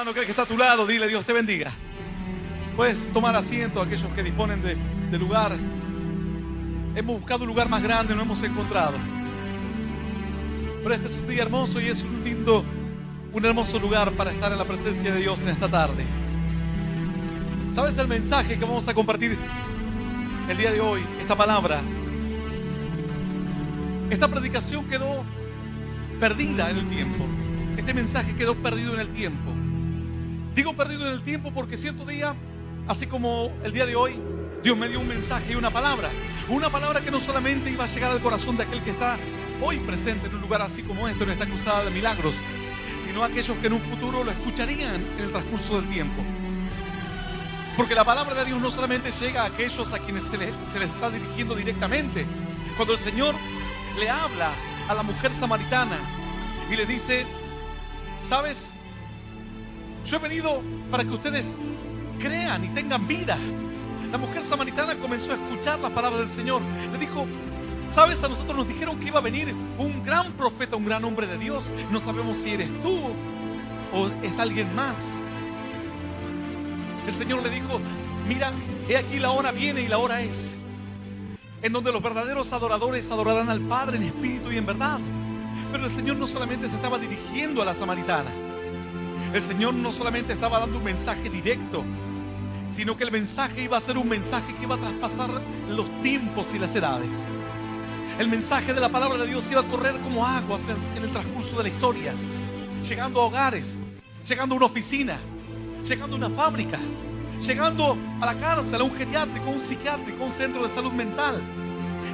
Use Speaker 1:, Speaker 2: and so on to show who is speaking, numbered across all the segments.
Speaker 1: hermano, que el que está a tu lado, dile: Dios te bendiga. Puedes tomar asiento, aquellos que disponen de lugar. Hemos buscado un lugar más grande, no hemos encontrado. Pero este es un día hermoso y es un hermoso lugar para estar en la presencia de Dios en esta tarde. ¿Sabes el mensaje que vamos a compartir el día de hoy? Esta palabra, esta predicación quedó perdida en el tiempo. Este mensaje quedó perdido en el tiempo. Digo perdido en el tiempo porque cierto día, así como el día de hoy, Dios me dio un mensaje y una palabra que no solamente iba a llegar al corazón de aquel que está hoy presente en un lugar así como este, en esta cruzada de milagros, sino a aquellos que en un futuro lo escucharían en el transcurso del tiempo. Porque la palabra de Dios no solamente llega a aquellos a quienes se les está dirigiendo directamente. Cuando el Señor le habla a la mujer samaritana y le dice: ¿sabes? Yo he venido para que ustedes crean y tengan vida. La mujer samaritana comenzó a escuchar las palabras del Señor. Le dijo: ¿sabes? A nosotros nos dijeron que iba a venir un gran profeta, un gran hombre de Dios. No sabemos si eres tú o es alguien más. El Señor le dijo: mira, he aquí la hora viene y la hora es, en donde los verdaderos adoradores adorarán al Padre en espíritu y en verdad. Pero el Señor no solamente se estaba dirigiendo a la samaritana. El Señor no solamente estaba dando un mensaje directo, sino que el mensaje iba a ser un mensaje que iba a traspasar los tiempos y las edades. El mensaje de la palabra de Dios iba a correr como aguas en el transcurso de la historia, llegando a hogares, llegando a una oficina, llegando a una fábrica, llegando a la cárcel, a un geriátrico, a un psiquiátrico, a un centro de salud mental,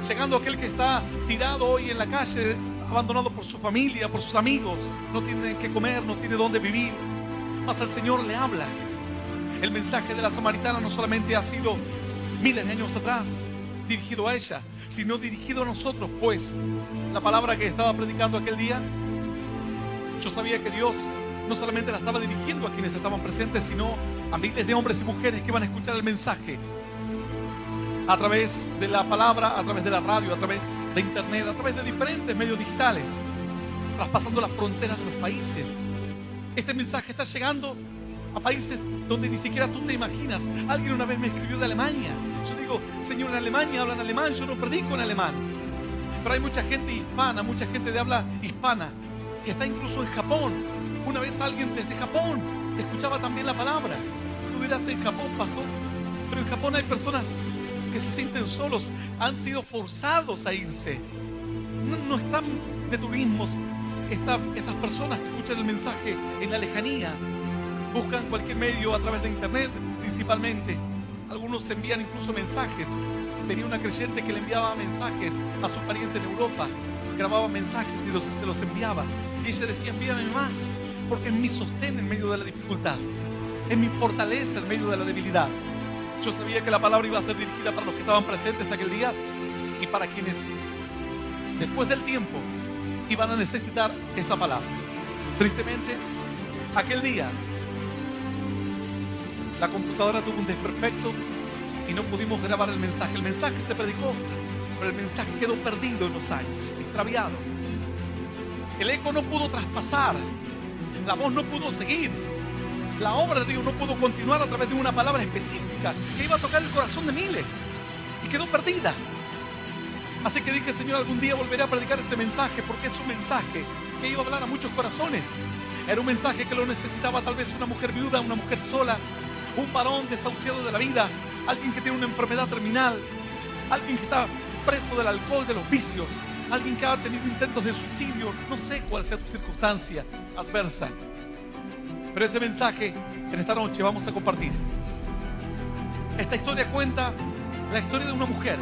Speaker 1: llegando a aquel que está tirado hoy en la calle, abandonado por su familia, por sus amigos, no tiene que comer, no tiene dónde vivir. Mas el Señor le habla. El mensaje de la samaritana no solamente ha sido miles de años atrás dirigido a ella, sino dirigido a nosotros, pues la palabra que estaba predicando aquel día, yo sabía que Dios no solamente la estaba dirigiendo a quienes estaban presentes, sino a miles de hombres y mujeres que van a escuchar el mensaje a través de la palabra, a través de la radio, a través de internet, a través de diferentes medios digitales, traspasando las fronteras de los países. Este mensaje está llegando a países donde ni siquiera tú te imaginas. Alguien una vez me escribió de Alemania. Yo digo: Señor, en Alemania hablan alemán, yo no predico en alemán. Pero hay mucha gente hispana, mucha gente de habla hispana que está incluso en Japón. Una vez alguien desde Japón escuchaba también la palabra. Tú dirás: en Japón, pastor. Pero en Japón hay personas que se sienten solos, han sido forzados a irse. No están de turismos. Estas personas que escuchan el mensaje en la lejanía buscan cualquier medio a través de internet principalmente. Algunos envían incluso mensajes. Tenía una creyente que le enviaba mensajes a su pariente en Europa, grababa mensajes y se los enviaba, y ella decía: envíame más, porque es mi sostén en medio de la dificultad, es mi fortaleza en medio de la debilidad. Yo sabía que la palabra iba a ser dirigida para los que estaban presentes aquel día y para quienes después del tiempo iban a necesitar esa palabra. Tristemente, aquel día la computadora tuvo un desperfecto y no pudimos grabar el mensaje. El mensaje se predicó, pero el mensaje quedó perdido en los años, extraviado. El eco no pudo traspasar, la voz no pudo seguir, la obra de Dios no pudo continuar a través de una palabra específica que iba a tocar el corazón de miles, y quedó perdida. Así que dije: Señor, algún día volveré a predicar ese mensaje, porque es un mensaje que iba a hablar a muchos corazones. Era un mensaje que lo necesitaba tal vez una mujer viuda, una mujer sola, un varón desahuciado de la vida, alguien que tiene una enfermedad terminal, alguien que está preso del alcohol, de los vicios, alguien que ha tenido intentos de suicidio. No sé cuál sea tu circunstancia adversa, pero ese mensaje en esta noche vamos a compartir. Esta historia cuenta la historia de una mujer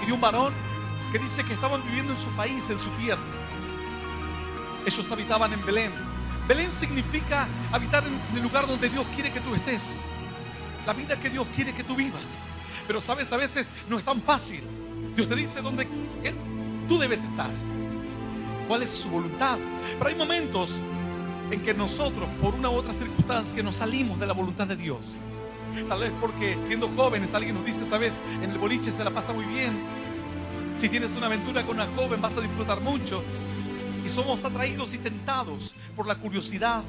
Speaker 1: y de un varón que dice que estaban viviendo en su país, en su tierra. Ellos habitaban en Belén. Belén significa habitar en el lugar donde Dios quiere que tú estés, la vida que Dios quiere que tú vivas. Pero sabes, a veces no es tan fácil. Dios te dice dónde tú debes estar, cuál es su voluntad. Pero hay momentos en que nosotros, por una u otra circunstancia, nos salimos de la voluntad de Dios. Tal vez porque siendo jóvenes alguien nos dice: sabes, en el boliche se la pasa muy bien. Si tienes una aventura con una joven vas a disfrutar mucho. Y somos atraídos y tentados por la curiosidad,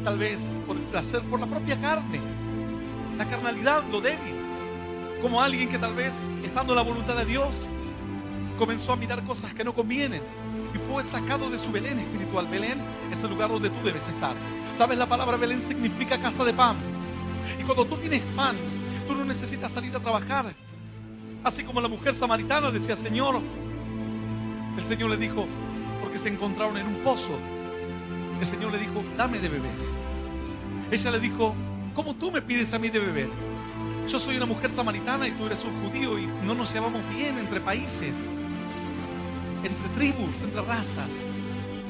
Speaker 1: tal vez por el placer, por la propia carne, la carnalidad, lo débil, como alguien que tal vez, estando en la voluntad de Dios, comenzó a mirar cosas que no convienen y fue sacado de su Belén espiritual. Belén es el lugar donde tú debes estar. ¿Sabes? La palabra Belén significa casa de pan. Y cuando tú tienes pan, tú no necesitas salir a trabajar. Así como la mujer samaritana decía, Señor, el Señor le dijo, porque se encontraron en un pozo, el Señor le dijo, dame de beber. Ella le dijo, ¿cómo tú me pides a mí de beber? Yo soy una mujer samaritana y tú eres un judío y no nos llevamos bien entre países, entre tribus, entre razas.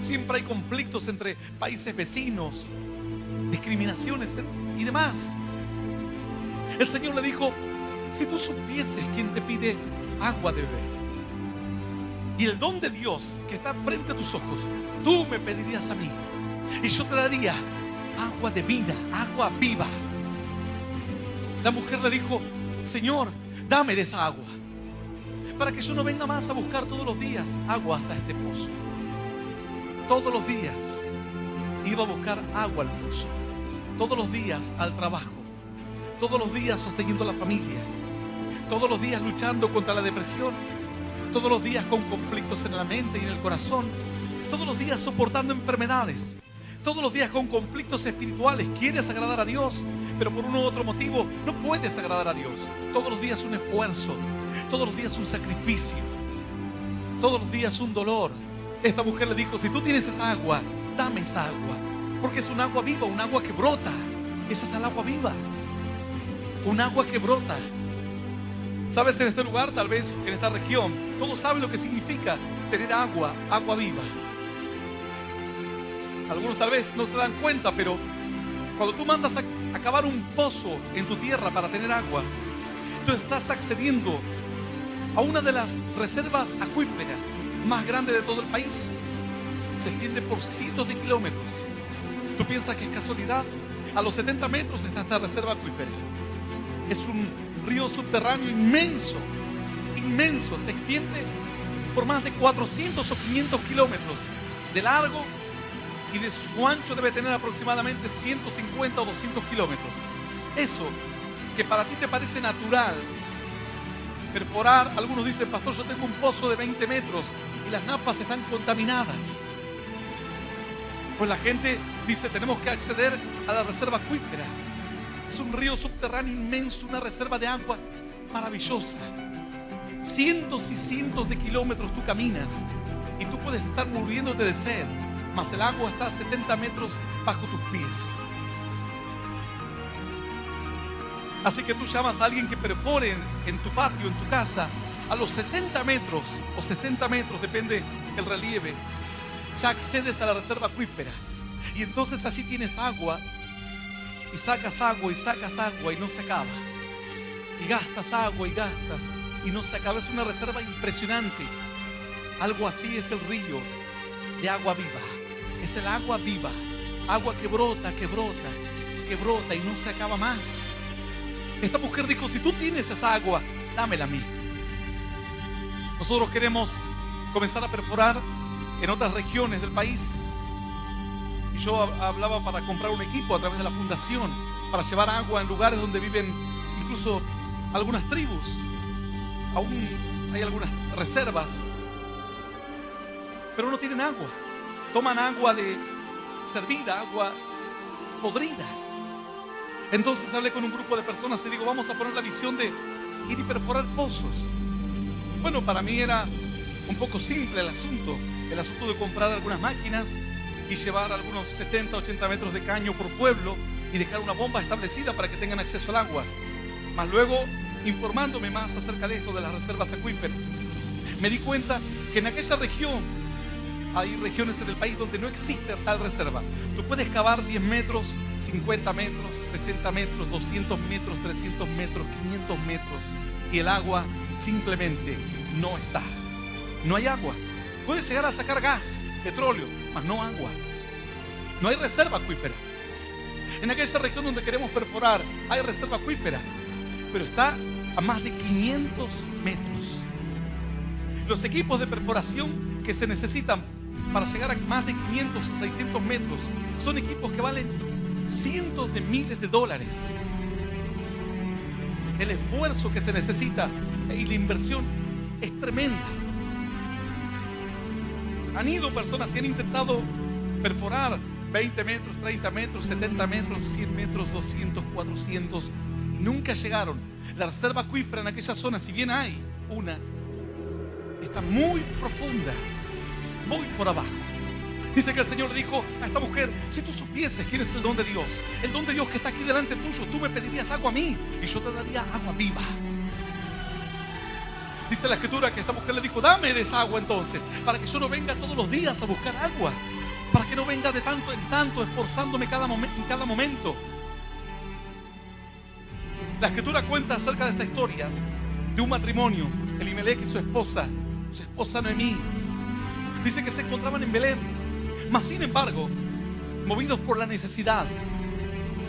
Speaker 1: Siempre hay conflictos entre países vecinos, discriminaciones y demás. El Señor le dijo, si tú supieses quién te pide agua de beber y el don de Dios que está frente a tus ojos, tú me pedirías a mí y yo te daría agua de vida, agua viva. La mujer le dijo, Señor, dame de esa agua, para que yo no venga más a buscar todos los días agua hasta este pozo. Todos los días iba a buscar agua al pozo, todos los días al trabajo, todos los días sosteniendo a la familia, todos los días luchando contra la depresión, todos los días con conflictos en la mente y en el corazón, todos los días soportando enfermedades, todos los días con conflictos espirituales. Quieres agradar a Dios, pero por uno u otro motivo no puedes agradar a Dios. Todos los días un esfuerzo, todos los días un sacrificio, todos los días un dolor. Esta mujer le dijo, si tú tienes esa agua, dame esa agua, porque es un agua viva, un agua que brota. Esa es el agua viva, un agua que brota. Sabes, en este lugar, tal vez en esta región, todos saben lo que significa tener agua, agua viva. Algunos tal vez no se dan cuenta, pero cuando tú mandas a cavar un pozo en tu tierra para tener agua, tú estás accediendo a una de las reservas acuíferas más grandes de todo el país. Se extiende por cientos de kilómetros. ¿Tú piensas que es casualidad? A los 70 metros está esta reserva acuífera. Es un río subterráneo inmenso, inmenso. Se extiende por más de 400 o 500 kilómetros de largo y de su ancho debe tener aproximadamente 150 o 200 kilómetros. Eso que para ti te parece natural, perforar, algunos dicen, pastor, yo tengo un pozo de 20 metros y las napas están contaminadas. Pues la gente dice, tenemos que acceder a la reserva acuífera. Es un río subterráneo inmenso, una reserva de agua maravillosa. Cientos y cientos de kilómetros tú caminas y tú puedes estar muriéndote de sed, mas el agua está a 70 metros bajo tus pies. Así que tú llamas a alguien que perfore en tu patio, en tu casa, a los 70 metros o 60 metros, depende el relieve, ya accedes a la reserva acuífera. Y entonces allí tienes agua, y sacas agua y sacas agua y no se acaba. Y gastas agua y gastas y no se acaba. Es una reserva impresionante. Algo así es el río de agua viva. Es el agua viva, agua que brota, que brota, que brota y no se acaba más. Esta mujer dijo, si tú tienes esa agua, dámela a mí. Nosotros queremos comenzar a perforar en otras regiones del país. Y yo hablaba para comprar un equipo a través de la fundación para llevar agua en lugares donde viven incluso algunas tribus. Aún hay algunas reservas, pero no tienen agua. Toman agua de servida, agua podrida. Entonces hablé con un grupo de personas y digo, vamos a poner la visión de ir y perforar pozos. Bueno, para mí era un poco simple el asunto de comprar algunas máquinas y llevar algunos 70, 80 metros de caño por pueblo y dejar una bomba establecida para que tengan acceso al agua. Mas luego, informándome más acerca de esto de las reservas acuíferas, me di cuenta que en aquella región hay regiones en el país donde no existe tal reserva. Tú puedes cavar 10 metros, 50 metros, 60 metros, 200 metros, 300 metros, 500 metros y el agua simplemente no está. No hay agua. Puedes llegar a sacar gas, petróleo, mas no agua. No hay reserva acuífera. En aquella región donde queremos perforar hay reserva acuífera, pero está a más de 500 metros. Los equipos de perforación que se necesitan para llegar a más de 500 o 600 metros. Son equipos que valen cientos de miles de dólares. El esfuerzo que se necesita y la inversión es tremenda. Han ido personas y han intentado perforar 20 metros, 30 metros, 70 metros, 100 metros, 200, 400. Nunca llegaron. La reserva acuífera en aquella zona, si bien hay una, está muy profunda, muy por abajo. Dice que el Señor dijo a esta mujer: si tú supieses quién es el don de Dios que está aquí delante tuyo, tú me pedirías agua a mí y yo te daría agua viva. Dice la Escritura que esta mujer le dijo: dame de esa agua entonces, para que yo no venga todos los días a buscar agua, para que no venga de tanto en tanto esforzándome en cada momento. La Escritura cuenta acerca de esta historia de un matrimonio, Elimelec y su esposa Noemí. Dice que se encontraban en Belén, mas sin embargo, movidos por la necesidad,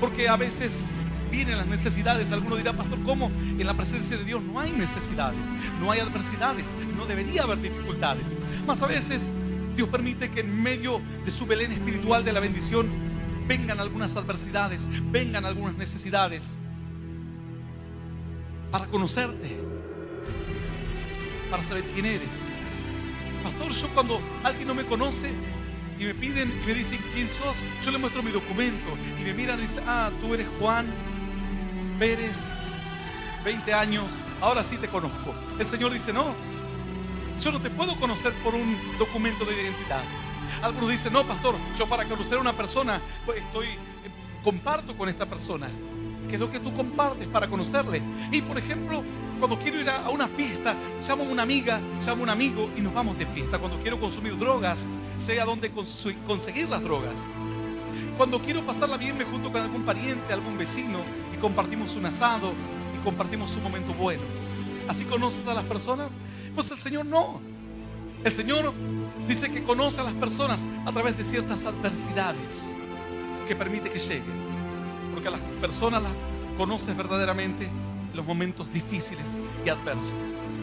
Speaker 1: porque a veces vienen las necesidades. Alguno dirá: pastor, ¿cómo? En la presencia de Dios no hay necesidades, no hay adversidades, no debería haber dificultades. Mas a veces Dios permite que en medio de su Belén espiritual de la bendición vengan algunas adversidades, vengan algunas necesidades, para conocerte, para saber quién eres. Pastor, yo cuando alguien no me conoce y me piden y me dicen quién sos, yo le muestro mi documento y me miran y dicen: ah, tú eres Juan Pérez, 20 años, ahora sí te conozco. El Señor dice: no, yo no te puedo conocer por un documento de identidad. Algunos dicen: no, pastor, yo para conocer a una persona comparto con esta persona. ¿Qué es lo que tú compartes para conocerle? Y por ejemplo, cuando quiero ir a una fiesta, llamo a una amiga, llamo a un amigo y nos vamos de fiesta. Cuando quiero consumir drogas, sé a dónde conseguir las drogas. Cuando quiero pasarla bien, me junto con algún pariente, algún vecino y compartimos un asado y compartimos un momento bueno. ¿Así conoces a las personas? Pues el Señor no. El Señor dice que conoce a las personas a través de ciertas adversidades que permite que lleguen. Porque a las personas las conoces verdaderamente en los momentos difíciles y adversos.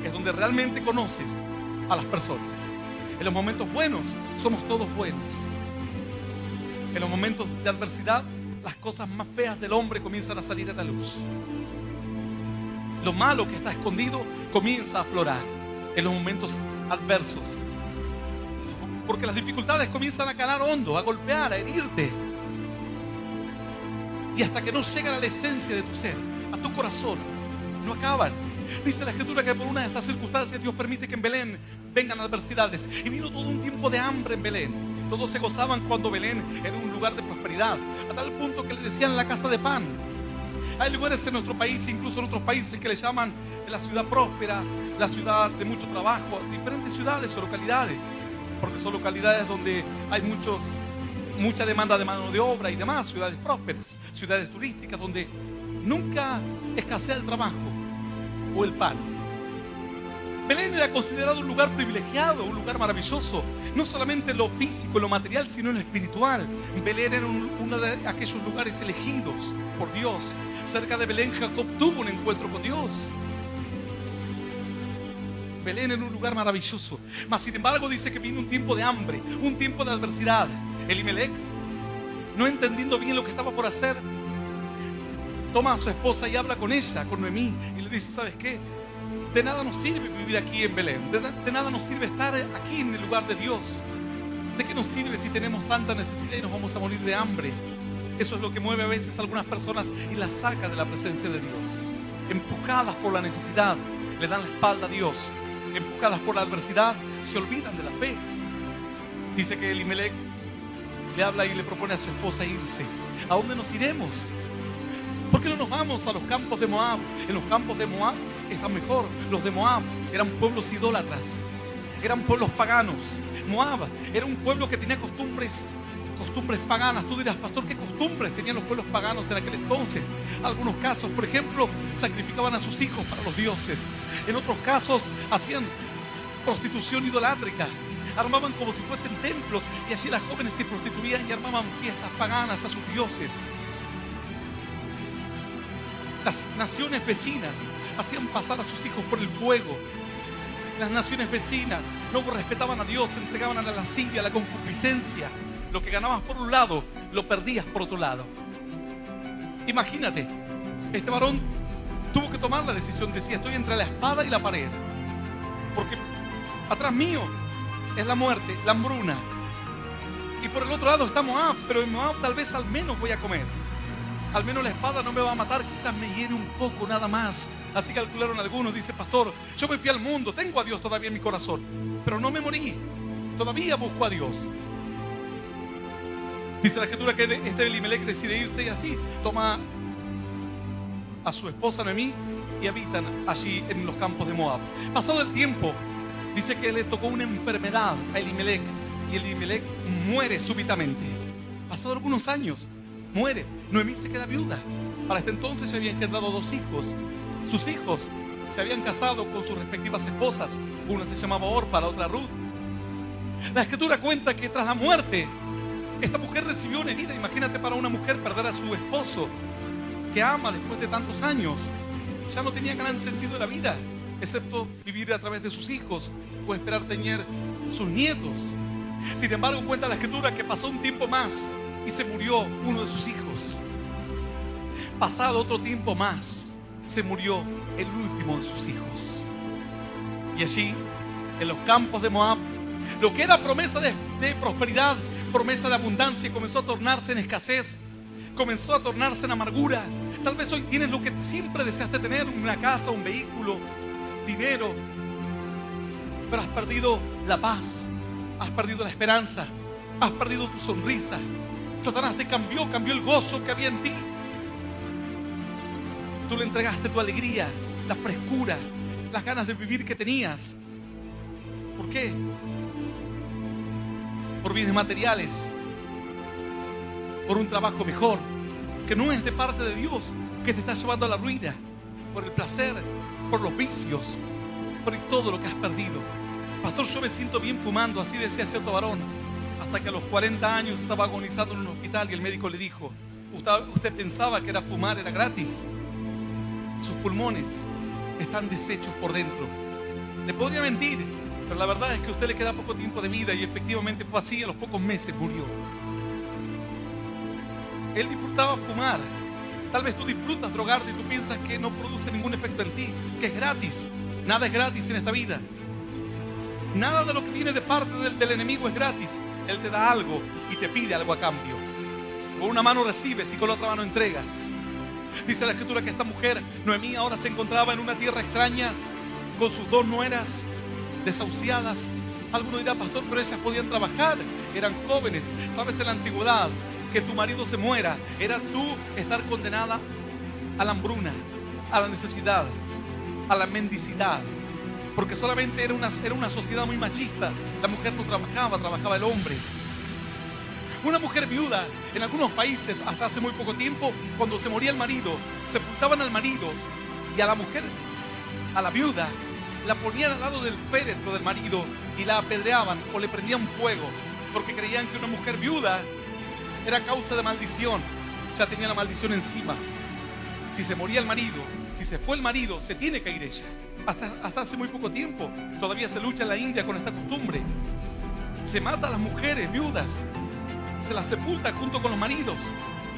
Speaker 1: Es donde realmente conoces a las personas. En los momentos buenos somos todos buenos. En los momentos de adversidad, las cosas más feas del hombre comienzan a salir a la luz. Lo malo que está escondido comienza a aflorar en los momentos adversos. Porque las dificultades comienzan a calar hondo, a golpear, a herirte. Y hasta que no llegan a la esencia de tu ser, a tu corazón, no acaban. Dice la Escritura que por una de estas circunstancias Dios permite que en Belén vengan adversidades. Y vino todo un tiempo de hambre en Belén. Todos se gozaban cuando Belén era un lugar de prosperidad, a tal punto que le decían la casa de pan. Hay lugares en nuestro país, incluso en otros países, que le llaman la ciudad próspera, la ciudad de mucho trabajo, diferentes ciudades o localidades, porque son localidades donde hay mucha demanda de mano de obra y demás. Ciudades prósperas, ciudades turísticas donde nunca escasea el trabajo o el pan. Belén era considerado un lugar privilegiado, un lugar maravilloso, no solamente en lo físico, en lo material, sino en lo espiritual. Belén era uno de aquellos lugares elegidos por Dios. Cerca de Belén Jacob tuvo un encuentro con Dios. Belén era un lugar maravilloso. Mas sin embargo dice que vino un tiempo de hambre, un tiempo de adversidad. Elimelec, no entendiendo bien lo que estaba por hacer, toma a su esposa y habla con ella, con Noemí, y le dice: ¿sabes qué? De nada nos sirve vivir aquí en Belén, de nada nos sirve estar aquí en el lugar de Dios. ¿De qué nos sirve si tenemos tanta necesidad y nos vamos a morir de hambre? Eso es lo que mueve a veces a algunas personas y las saca de la presencia de Dios. Empujadas por la necesidad, le dan la espalda a Dios. Empujadas por la adversidad, se olvidan de la fe. Dice que Elimelec le habla y le propone a su esposa irse. ¿A dónde nos iremos? ¿Por qué no nos vamos a los campos de Moab? En los campos de Moab está mejor. Los de Moab eran pueblos idólatras, eran pueblos paganos. Moab era un pueblo que tenía costumbres paganas. Tú dirás: pastor, ¿qué costumbres tenían los pueblos paganos en aquel entonces? Algunos casos, por ejemplo, sacrificaban a sus hijos para los dioses. En otros casos hacían prostitución idolátrica. Armaban como si fuesen templos y allí las jóvenes se prostituían y armaban fiestas paganas a sus dioses. Las naciones vecinas hacían pasar a sus hijos por el fuego Las naciones vecinas no respetaban a Dios, se entregaban a la lascivia, a la concupiscencia. Lo que ganabas por un lado, lo perdías por otro lado. Imagínate, este varón tuvo que tomar la decisión. Decía, estoy entre la espada y la pared, porque atrás mío es la muerte, la hambruna, y por el otro lado está Moab. Pero en Moab tal vez al menos voy a comer. Al menos la espada no me va a matar, quizás me hiere un poco nada más. Así calcularon algunos. Dice, pastor, yo me fui al mundo, tengo a Dios todavía en mi corazón, pero no me morí, todavía busco a Dios. Dice la escritura que este Elimelech decide irse, y así toma a su esposa Noemí y habitan allí en los campos de Moab. Pasado el tiempo, dice que le tocó una enfermedad a Elimelech, y Elimelech muere súbitamente. Pasado algunos años, muere. Noemí se queda viuda. Para este entonces ya había engendrado 2 hijos. Sus hijos se habían casado con sus respectivas esposas. Una se llamaba Orfa, la otra Ruth. La escritura cuenta que tras la muerte, esta mujer recibió una herida. Imagínate, para una mujer perder a su esposo que ama después de tantos años. Ya no tenía gran sentido de la vida, excepto vivir a través de sus hijos o esperar tener sus nietos. Sin embargo, cuenta la escritura que pasó un tiempo más y se murió uno de sus hijos. Pasado otro tiempo más, se murió el último de sus hijos. Y allí, en los campos de Moab, lo que era promesa de prosperidad, promesa de abundancia, comenzó a tornarse en escasez, comenzó a tornarse en amargura. Tal vez hoy tienes lo que siempre deseaste tener: una casa, un vehículo, dinero, pero has perdido la paz, has perdido la esperanza, has perdido tu sonrisa. Satanás te cambió el gozo que había en ti. Tú le entregaste tu alegría, la frescura, las ganas de vivir que tenías. ¿Por qué? Por bienes materiales, por un trabajo mejor, que no es de parte de Dios, que te está llevando a la ruina, por el placer, por los vicios, por todo lo que has perdido. Pastor, yo me siento bien fumando, así decía cierto varón, hasta que a los 40 años estaba agonizando en un hospital y el médico le dijo, usted pensaba que fumar era gratis. Sus pulmones están deshechos por dentro. Le podría mentir, pero la verdad es que a usted le queda poco tiempo de vida, y efectivamente fue así. A los pocos meses murió. Él disfrutaba fumar. Tal vez tú disfrutas drogarte y tú piensas que no produce ningún efecto en ti, que es gratis. Nada es gratis en esta vida. Nada de lo que viene de parte del enemigo es gratis. Él te da algo y te pide algo a cambio. Con una mano recibes y con la otra mano entregas. Dice la escritura que esta mujer, Noemí, ahora se encontraba en una tierra extraña con sus 2 nueras desahuciadas. Alguno dirá, pastor, pero ellas podían trabajar, eran jóvenes. Sabes, en la antigüedad, que tu marido se muera era tú estar condenada a la hambruna, a la necesidad, a la mendicidad, porque solamente era una sociedad muy machista. La mujer no trabajaba el hombre. Una mujer viuda, en algunos países hasta hace muy poco tiempo, cuando se moría el marido, sepultaban al marido, y a la mujer, a la viuda, la ponían al lado del féretro del marido y la apedreaban o le prendían fuego, porque creían que una mujer viuda era causa de maldición. Ya tenía la maldición encima. Si se moría el marido, si se fue el marido, se tiene que ir ella. Hasta hace muy poco tiempo todavía se lucha en la India con esta costumbre. Se mata a las mujeres viudas, se las sepulta junto con los maridos,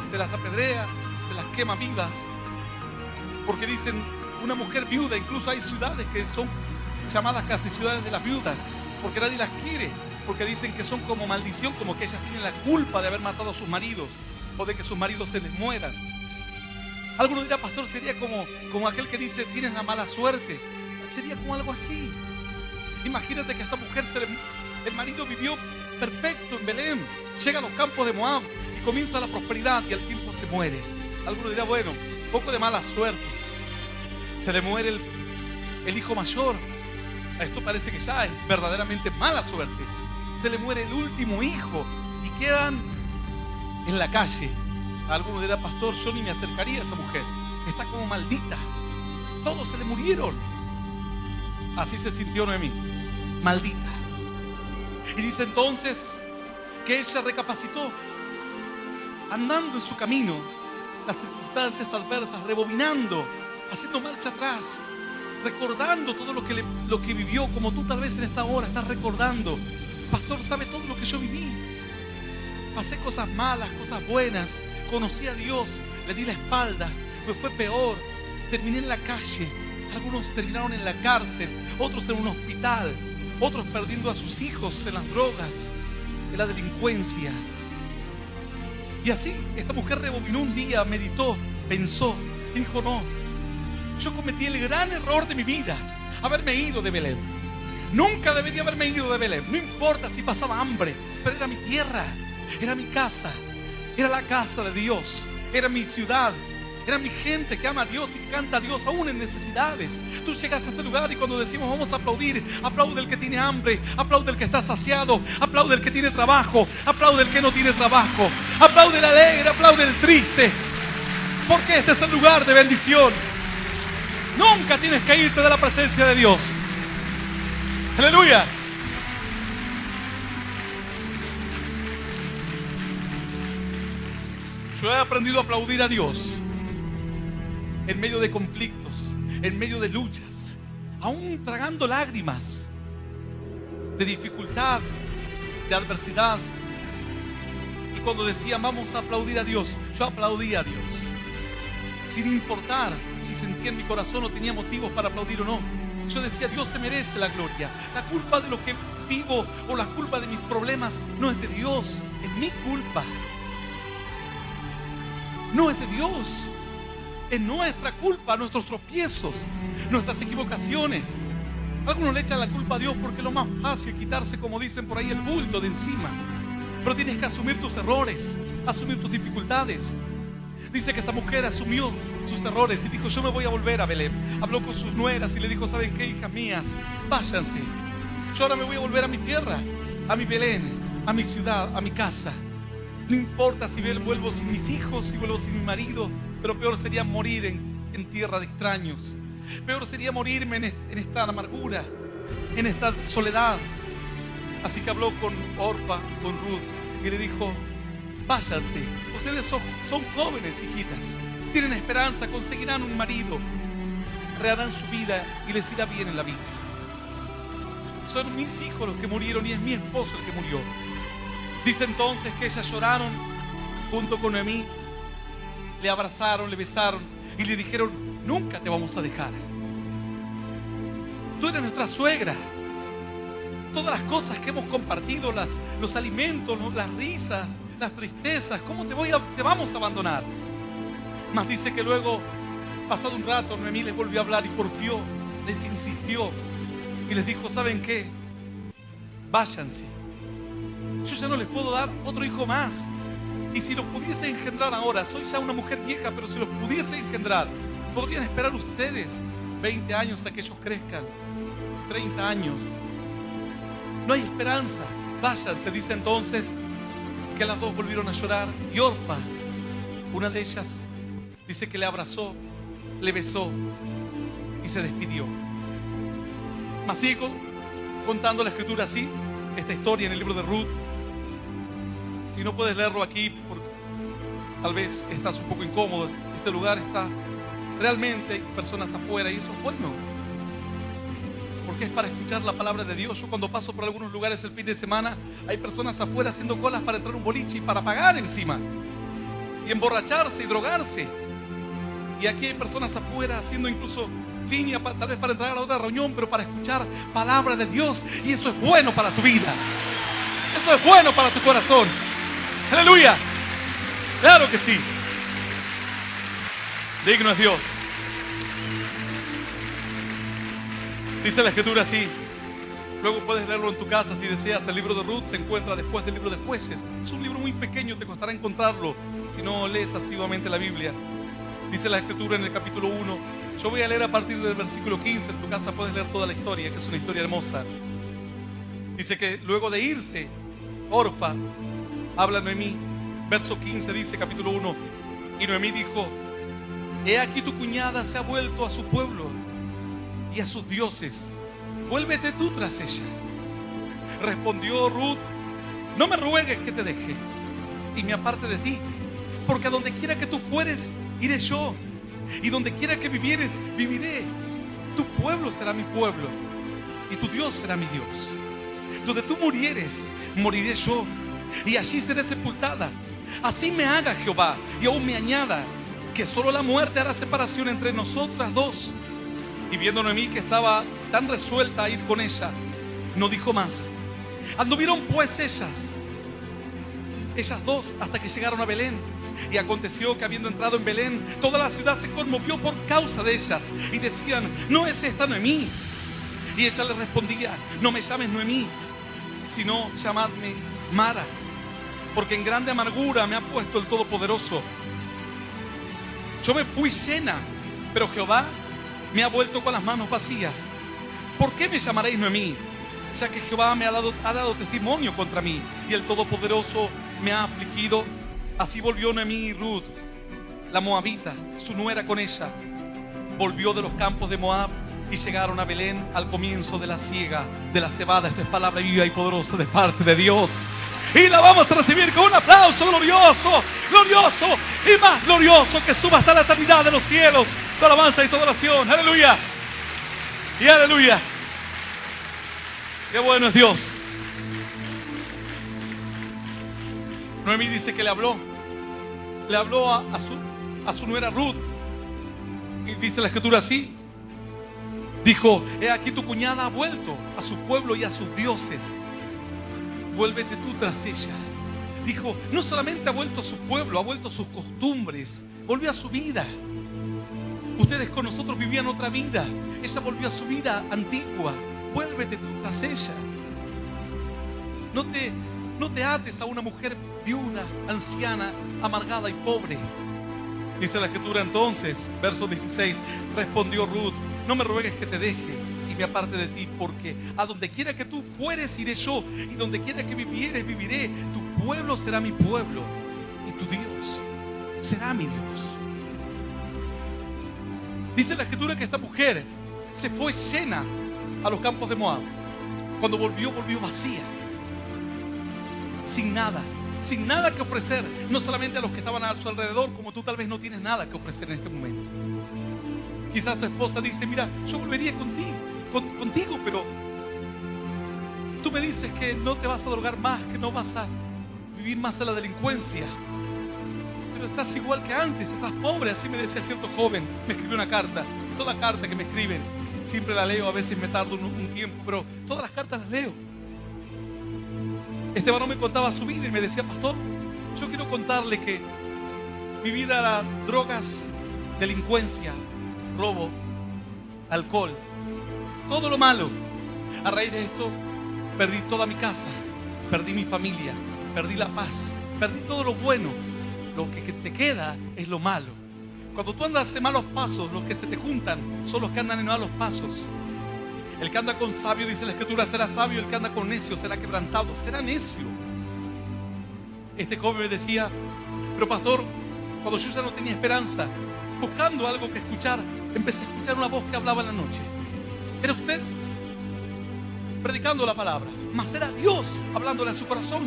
Speaker 1: se las apedrea, se las quema vivas, porque dicen, una mujer viuda, incluso hay ciudades que son llamadas casi ciudades de las viudas, porque nadie las quiere, porque dicen que son como maldición, como que ellas tienen la culpa de haber matado a sus maridos o de que sus maridos se les mueran. Alguno dirá, pastor, sería como aquel que dice, tienes la mala suerte. Sería como algo así. Imagínate que a esta mujer el marido vivió perfecto en Belén, llega a los campos de Moab y comienza la prosperidad, y al tiempo se muere. Alguno dirá, bueno, poco de mala suerte. Se le muere el hijo mayor. A esto parece que ya es verdaderamente mala suerte. Se le muere el último hijo y quedan en la calle. Alguno dirá, pastor, yo ni me acercaría a esa mujer, está como maldita. Todos se le murieron. Así se sintió Noemí, maldita. Y dice entonces que ella recapacitó, andando en su camino, las circunstancias adversas, rebobinando, haciendo marcha atrás, recordando todo lo que vivió, como tú tal vez en esta hora estás recordando. Pastor, ¿sabe todo lo que yo viví? Pasé cosas malas, cosas buenas, conocí a Dios, le di la espalda, me fue peor, terminé en la calle, algunos terminaron en la cárcel, otros en un hospital, otros perdiendo a sus hijos en las drogas, en la delincuencia. Y así esta mujer rebobinó un día, meditó, pensó y dijo: no, yo cometí el gran error de mi vida, haberme ido de Belén. Nunca debería haberme ido de Belén. No importa si pasaba hambre, pero era mi tierra, era mi casa, era la casa de Dios, era mi ciudad, era mi gente que ama a Dios y canta a Dios aún en necesidades. Tú llegas a este lugar y cuando decimos vamos a aplaudir, aplaude el que tiene hambre, aplaude el que está saciado, aplaude el que tiene trabajo, aplaude el que no tiene trabajo, aplaude el alegre, aplaude el triste, porque este es el lugar de bendición. Nunca tienes que irte de la presencia de Dios. Aleluya. Yo he aprendido a aplaudir a Dios en medio de conflictos, en medio de luchas, aún tragando lágrimas de dificultad, de adversidad. Y cuando decían vamos a aplaudir a Dios, yo aplaudía a Dios, sin importar si sentía en mi corazón o tenía motivos para aplaudir o no. Yo decía: Dios se merece la gloria. La culpa de lo que vivo o la culpa de mis problemas no es de Dios, es mi culpa. No es de Dios, es nuestra culpa, nuestros tropiezos, nuestras equivocaciones. Algunos le echan la culpa a Dios porque es lo más fácil quitarse, como dicen por ahí, el bulto de encima. Pero tienes que asumir tus errores, asumir tus dificultades. Dice que esta mujer asumió sus errores y dijo: yo me voy a volver a Belén. Habló con sus nueras y le dijo: ¿saben qué, hijas mías? Váyanse. Yo ahora me voy a volver a mi tierra, a mi Belén, a mi ciudad, a mi casa. No importa si vuelvo sin mis hijos, si vuelvo sin mi marido, pero peor sería morir en tierra de extraños. Peor sería morirme en esta amargura, en esta soledad. Así que habló con Orfa, con Ruth, y le dijo: váyanse, ustedes son jóvenes, hijitas, tienen esperanza, conseguirán un marido, reharán su vida y les irá bien en la vida. Son mis hijos los que murieron y es mi esposo el que murió. Dice entonces que ellas lloraron junto con Noemí, le abrazaron, le besaron y le dijeron: nunca te vamos a dejar. Tú eres nuestra suegra. Todas las cosas que hemos compartido, los alimentos, las risas, las tristezas, ¿cómo te vamos a abandonar? Mas dice que luego, pasado un rato, Noemí les volvió a hablar y porfió, les insistió y les dijo: ¿saben qué? Váyanse. Yo ya no les puedo dar otro hijo más. Y si los pudiese engendrar ahora, soy ya una mujer vieja, pero si los pudiese engendrar, podrían esperar ustedes 20 años a que ellos crezcan, 30 años. No hay esperanza. Váyanse. Dice entonces que las dos volvieron a llorar. Y Orfa, una de ellas, dice que le abrazó, le besó y se despidió. Mas sigo contando la escritura así, esta historia en el libro de Ruth. Si no puedes leerlo aquí, porque tal vez estás un poco incómodo, este lugar está realmente, hay personas afuera y eso es bueno, porque es para escuchar la palabra de Dios. Yo cuando paso por algunos lugares el fin de semana, hay personas afuera haciendo colas para entrar a un boliche y para pagar encima, y emborracharse y drogarse. Y aquí hay personas afuera haciendo incluso línea tal vez para entrar a la otra reunión, pero para escuchar palabra de Dios. Y eso es bueno para tu vida, eso es bueno para tu corazón. Aleluya, claro que sí. Digno es Dios. Dice la escritura así. Luego puedes leerlo en tu casa si deseas. El libro de Ruth se encuentra después del libro de Jueces. Es un libro muy pequeño, te costará encontrarlo si no lees asiduamente la Biblia. Dice la escritura en el capítulo 1. Yo voy a leer a partir del versículo 15. En tu casa puedes leer toda la historia, que es una historia hermosa. Dice que luego de irse Orfa, habla Noemí. Verso 15 dice, capítulo 1. Y Noemí dijo: he aquí tu cuñada se ha vuelto a su pueblo y a sus dioses. Vuélvete tú tras ella. Respondió Ruth: no me ruegues que te deje y me aparte de ti, porque a donde quiera que tú fueres, iré yo, y donde quiera que vivieres, viviré. Tu pueblo será mi pueblo y tu Dios será mi Dios. Donde tú murieres, moriré yo, y allí seré sepultada. Así me haga Jehová, y aún me añada, que solo la muerte hará separación entre nosotras dos. Y viendo Noemí que estaba tan resuelta a ir con ella, no dijo más. Anduvieron pues ellas dos, hasta que llegaron a Belén. Y aconteció que, habiendo entrado en Belén, toda la ciudad se conmovió por causa de ellas, y decían: ¿no es esta Noemí? Y ella les respondía: no me llames Noemí, sino llamadme Mara, porque en grande amargura me ha puesto el Todopoderoso. Yo me fui llena, pero Jehová me ha vuelto con las manos vacías. ¿Por qué me llamaréis Noemí? Ya que Jehová me ha dado testimonio contra mí, y el Todopoderoso me ha afligido. Así volvió Noemí y Ruth, la moabita, su nuera, con ella. Volvió de los campos de Moab, y llegaron a Belén al comienzo de la siega de la cebada. Esto es palabra viva y poderosa de parte de Dios, y la vamos a recibir con un aplauso glorioso, glorioso y más glorioso, que suba hasta la eternidad de los cielos. Toda alabanza y toda oración. Aleluya y aleluya. Qué bueno es Dios. Noemí dice que le habló a su nuera Ruth, y dice la escritura así. Dijo: he aquí tu cuñada ha vuelto a su pueblo y a sus dioses. Vuélvete tú tras ella. Dijo: no solamente ha vuelto a su pueblo, ha vuelto a sus costumbres, volvió a su vida. Ustedes con nosotros vivían otra vida, ella volvió a su vida antigua. Vuélvete tú tras ella. No te ates a una mujer viuda, anciana, amargada y pobre. Dice la escritura entonces, verso 16: respondió Ruth: no me ruegues que te deje y me aparte de ti, porque a donde quiera que tú fueres iré yo, y donde quiera que vivieres viviré. Tu pueblo será mi pueblo, y tu Dios será mi Dios. Dice la escritura que esta mujer se fue llena a los campos de Moab. Cuando volvió vacía, sin nada que ofrecer. No solamente a los que estaban a su alrededor, como tú tal vez no tienes nada que ofrecer en este momento. Quizás tu esposa dice: mira, yo volvería contigo, pero tú me dices que no te vas a drogar más, que no vas a vivir más en la delincuencia, pero estás igual que antes, estás pobre. Así me decía cierto joven. Me escribió una carta. Toda carta que me escriben siempre la leo. A veces me tardo un tiempo, pero todas las cartas las leo. Este varón me contaba su vida y me decía: pastor, yo quiero contarle que mi vida era drogas, delincuencia, robo, alcohol, todo lo malo. A raíz de esto perdí toda mi casa, perdí mi familia, perdí la paz, perdí todo lo bueno. Lo que te queda es lo malo. Cuando tú andas en malos pasos, los que se te juntan son los que andan en malos pasos. El que anda con sabio, dice la escritura, será sabio. El que anda con necio será quebrantado, será necio. Este joven me decía: pero pastor, cuando yo ya no tenía esperanza, buscando algo que escuchar, empecé a escuchar una voz que hablaba en la noche. Era usted predicando la palabra, mas era Dios hablándole a su corazón.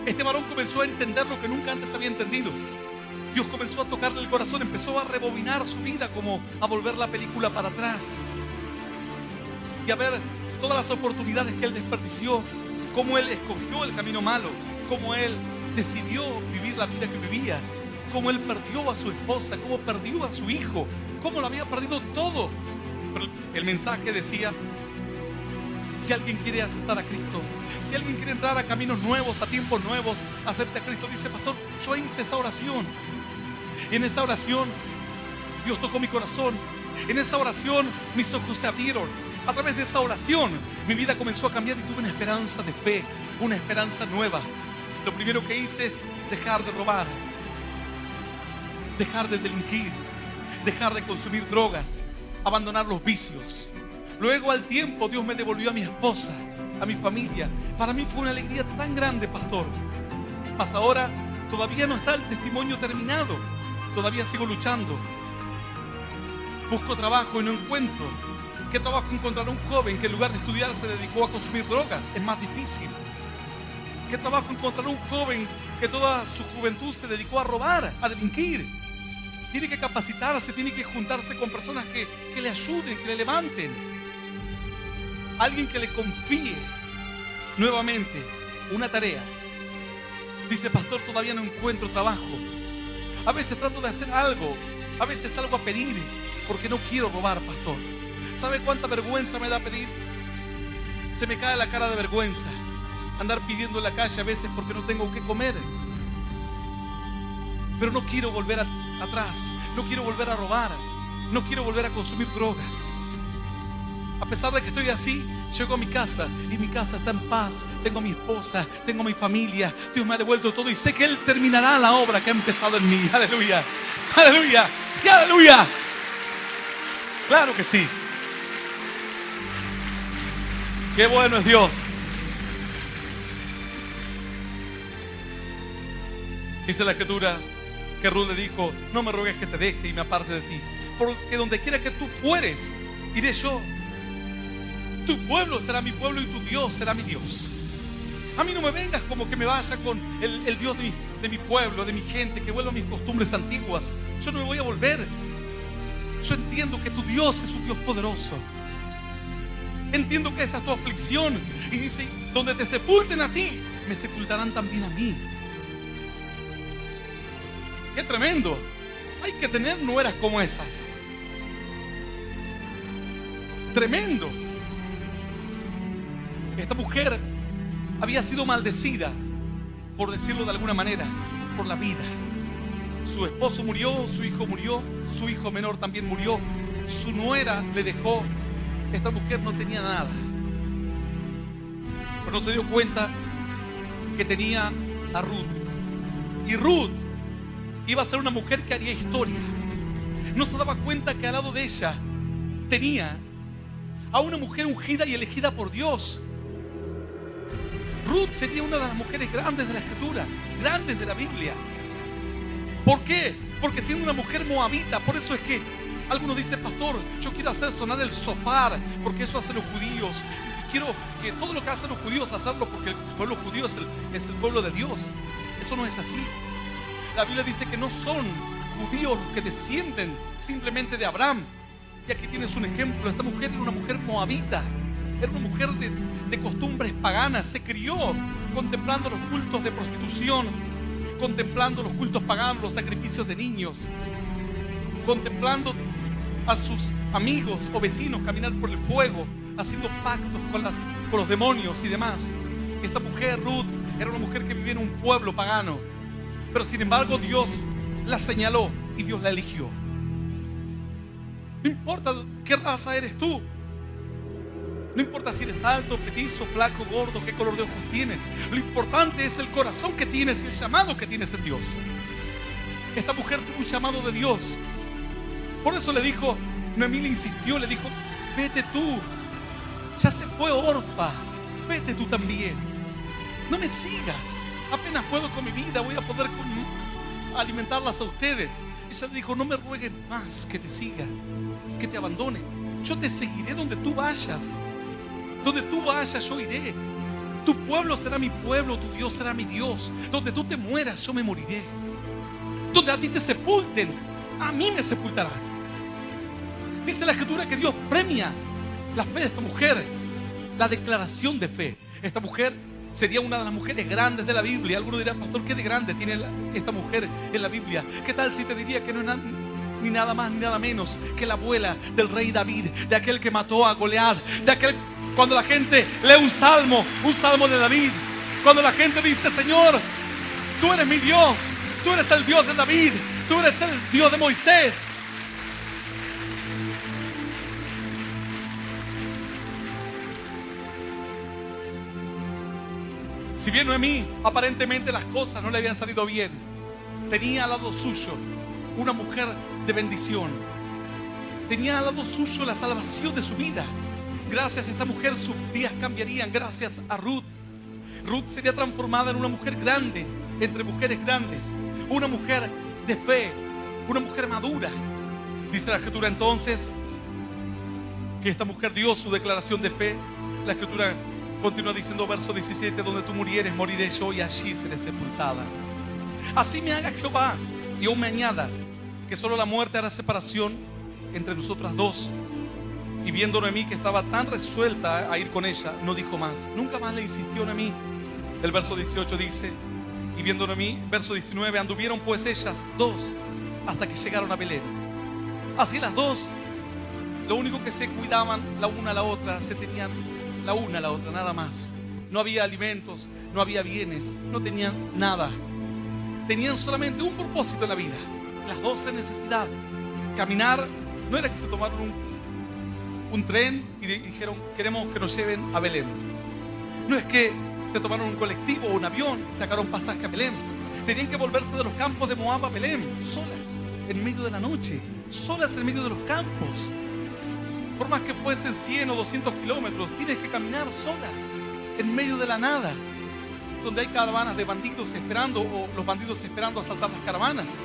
Speaker 1: Este varón comenzó a entender lo que nunca antes había entendido. Dios comenzó a tocarle el corazón, empezó a rebobinar su vida, como a volver la película para atrás y a ver todas las oportunidades que él desperdició, cómo él escogió el camino malo, cómo él decidió vivir la vida que vivía, cómo él perdió a su esposa, cómo perdió a su hijo, cómo lo había perdido todo. Pero el mensaje decía: si alguien quiere aceptar a Cristo, si alguien quiere entrar a caminos nuevos, a tiempos nuevos, acepte a Cristo. Dice: pastor, yo hice esa oración. En esa oración Dios tocó mi corazón. En esa oración mis ojos se abrieron. A través de esa oración mi vida comenzó a cambiar y tuve una esperanza de fe, una esperanza nueva. Lo primero que hice es dejar de robar, dejar de delinquir, dejar de consumir drogas, abandonar los vicios. Luego, al tiempo, Dios me devolvió a mi esposa, a mi familia. Para mí fue una alegría tan grande, pastor. Mas ahora todavía no está el testimonio terminado. Todavía sigo luchando. Busco trabajo y no encuentro. ¿Qué trabajo encontrará un joven que en lugar de estudiar se dedicó a consumir drogas? Es más difícil. ¿Qué trabajo encontrará un joven que toda su juventud se dedicó a robar, a delinquir? tiene que capacitarse, tiene que juntarse con personas que le ayuden, que le levanten. Alguien que le confíe nuevamente una tarea. Dice: pastor, todavía no encuentro trabajo. A veces trato de hacer algo, a veces salgo a pedir, porque no quiero robar, pastor. ¿Sabe cuánta vergüenza me da pedir? Se me cae la cara de vergüenza andar pidiendo en la calle a veces porque no tengo qué comer. Pero no quiero volver atrás, no quiero volver a robar, no quiero volver a consumir drogas. A pesar de que estoy así, llego a mi casa y mi casa está en paz. Tengo a mi esposa, tengo a mi familia. Dios me ha devuelto todo y sé que Él terminará la obra que ha empezado en mí. Aleluya, aleluya y aleluya. Claro que sí. Qué bueno es Dios. Dice la Escritura que Ruth le dijo: no me rogues que te deje y me aparte de ti, porque donde quiera que tú fueres, iré yo. Tu pueblo será mi pueblo y tu Dios será mi Dios. A mí no me vengas como que me vaya con el Dios de mi pueblo, de mi gente, que vuelva a mis costumbres antiguas. Yo no me voy a volver. Yo entiendo que tu Dios es un Dios poderoso. Entiendo que esa es tu aflicción. Y dice: donde te sepulten a ti, me sepultarán también a mí. ¡Qué tremendo! Hay que tener nueras como esas. Tremendo. Esta mujer había sido maldecida, por decirlo de alguna manera, por la vida. Su esposo murió, su hijo menor también murió, su nuera le dejó. Esta mujer no tenía nada, pero no se dio cuenta que tenía a Ruth. Y Ruth iba a ser una mujer que haría historia. No se daba cuenta que al lado de ella tenía a una mujer ungida y elegida por Dios. Ruth sería una de las mujeres grandes de la Escritura, grandes de la Biblia. ¿Por qué? Porque siendo una mujer moabita. Por eso es que algunos dicen: pastor, yo quiero hacer sonar el shofar, porque eso hacen los judíos. Quiero que todo lo que hacen los judíos hacerlo, porque el pueblo judío es el pueblo de Dios. Eso no es así. La Biblia dice que no son judíos los que descienden simplemente de Abraham. Y aquí tienes un ejemplo. Esta mujer era una mujer moabita. Era una mujer de costumbres paganas. Se crió contemplando los cultos de prostitución, contemplando los cultos paganos, los sacrificios de niños, contemplando a sus amigos o vecinos caminar por el fuego, haciendo pactos con los demonios y demás. Esta mujer, Ruth, era una mujer que vivía en un pueblo pagano, pero sin embargo Dios la señaló y Dios la eligió. No importa qué raza eres tú, no importa si eres alto, petizo, flaco, gordo, qué color de ojos tienes. Lo importante es el corazón que tienes y el llamado que tienes en Dios. Esta mujer tuvo un llamado de Dios. Por eso le dijo, Noemí le insistió, le dijo: vete tú, ya se fue Orfa, vete tú también. No me sigas, apenas puedo con mi vida, voy a poder alimentarlas a ustedes. Ella le dijo: no me rueguen más que te siga, que te abandone. Yo te seguiré donde tú vayas. Donde tú vayas yo iré. Tu pueblo será mi pueblo, tu Dios será mi Dios. Donde tú te mueras yo me moriré. Donde a ti te sepulten, a mí me sepultarán. Dice la Escritura que Dios premia la fe de esta mujer, la declaración de fe. Esta mujer sería una de las mujeres grandes de la Biblia. Algunos dirán: pastor, ¿qué de grande tiene esta mujer en la Biblia? ¿Qué tal si te diría que no es ni nada más ni nada menos que la abuela del rey David, de aquel que mató a Goliat, de aquel, cuando la gente lee un salmo de David, cuando la gente dice: Señor, tú eres mi Dios, tú eres el Dios de David, tú eres el Dios de Moisés. Si bien Noemí aparentemente las cosas no le habían salido bien, tenía al lado suyo una mujer de bendición. Tenía al lado suyo la salvación de su vida. Gracias a esta mujer sus días cambiarían. Gracias a Ruth. Ruth sería transformada en una mujer grande, entre mujeres grandes, una mujer de fe, una mujer madura. Dice la Escritura entonces que esta mujer dio su declaración de fe. La Escritura continúa diciendo, verso 17: donde tú murieres, moriré yo, y allí seré sepultada. Así me haga Jehová y aún me añada, que solo la muerte hará separación entre nosotras dos. Y viendo Noemí que estaba tan resuelta a ir con ella, no dijo más. Nunca más le insistió Noemí. El verso 18 dice, y viendo Noemí, verso 19, anduvieron pues ellas dos hasta que llegaron a Belén. Así las dos, lo único que se cuidaban la una a la otra, se tenían la una a la otra, nada más. No había alimentos, no había bienes, no tenían nada. Tenían solamente un propósito en la vida, las dos en necesidad. Caminar, no era que se tomaron un tren y dijeron, queremos que nos lleven a Belén. No es que se tomaron un colectivo o un avión y sacaron pasaje a Belén. Tenían que volverse de los campos de Moab a Belén, solas, en medio de la noche, solas en medio de los campos. Por más que fuesen 100 o 200 kilómetros, tienes que caminar sola, en medio de la nada, donde hay caravanas de bandidos esperando, o los bandidos esperando asaltar las caravanas.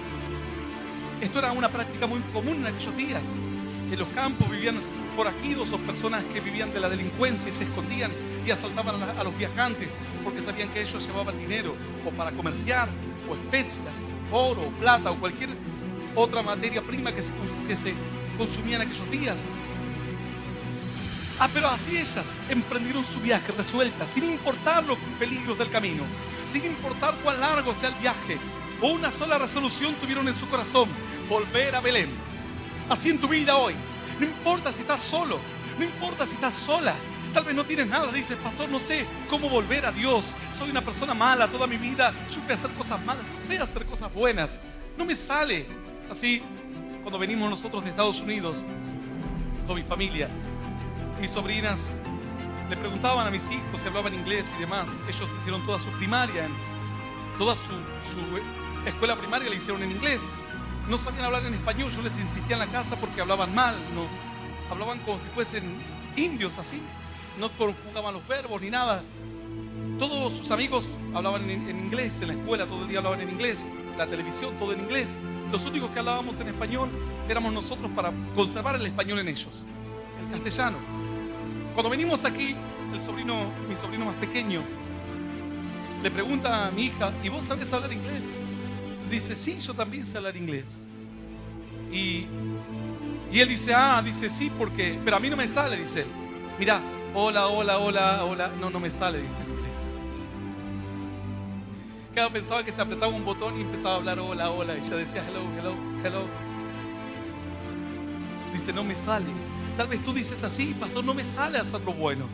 Speaker 1: Esto era una práctica muy común en aquellos días. En los campos vivían forajidos o personas que vivían de la delincuencia y se escondían y asaltaban a los viajantes porque sabían que ellos llevaban dinero o para comerciar, o especias, oro, plata o cualquier otra materia prima que se consumía en aquellos días. Pero así ellas emprendieron su viaje resueltas, sin importar los peligros del camino, sin importar cuán largo sea el viaje. Una sola resolución tuvieron en su corazón: volver a Belén. Así en tu vida hoy, no importa si estás solo, no importa si estás sola, tal vez no tienes nada, dices, pastor, no sé cómo volver a Dios, soy una persona mala, toda mi vida supe hacer cosas malas, no sé hacer cosas buenas, no me sale. Así, cuando venimos nosotros de Estados Unidos con mi familia, mis sobrinas le preguntaban a mis hijos si hablaban inglés y demás. Ellos hicieron toda su primaria, toda su escuela primaria la hicieron en inglés. No sabían hablar en español, yo les insistía en la casa porque hablaban mal, no, hablaban como si fuesen indios así, no conjugaban los verbos ni nada. Todos sus amigos hablaban en inglés, en la escuela todo el día hablaban en inglés, la televisión todo en inglés. Los únicos que hablábamos en español éramos nosotros para conservar el español en ellos, el castellano. Cuando venimos aquí, mi sobrino más pequeño, le pregunta a mi hija, ¿y vos sabés hablar inglés? Dice, sí, yo también sé hablar inglés. Y él dice, dice, sí, porque, pero a mí no me sale, dice él. Mirá, hola, hola, hola, hola. No me sale, dice en inglés. Cada vez pensaba que se apretaba un botón y empezaba a hablar hola, hola. Y ella decía, hello, hello, hello. Dice, no me sale. Tal vez tú dices así, pastor, no me sale hacer lo bueno.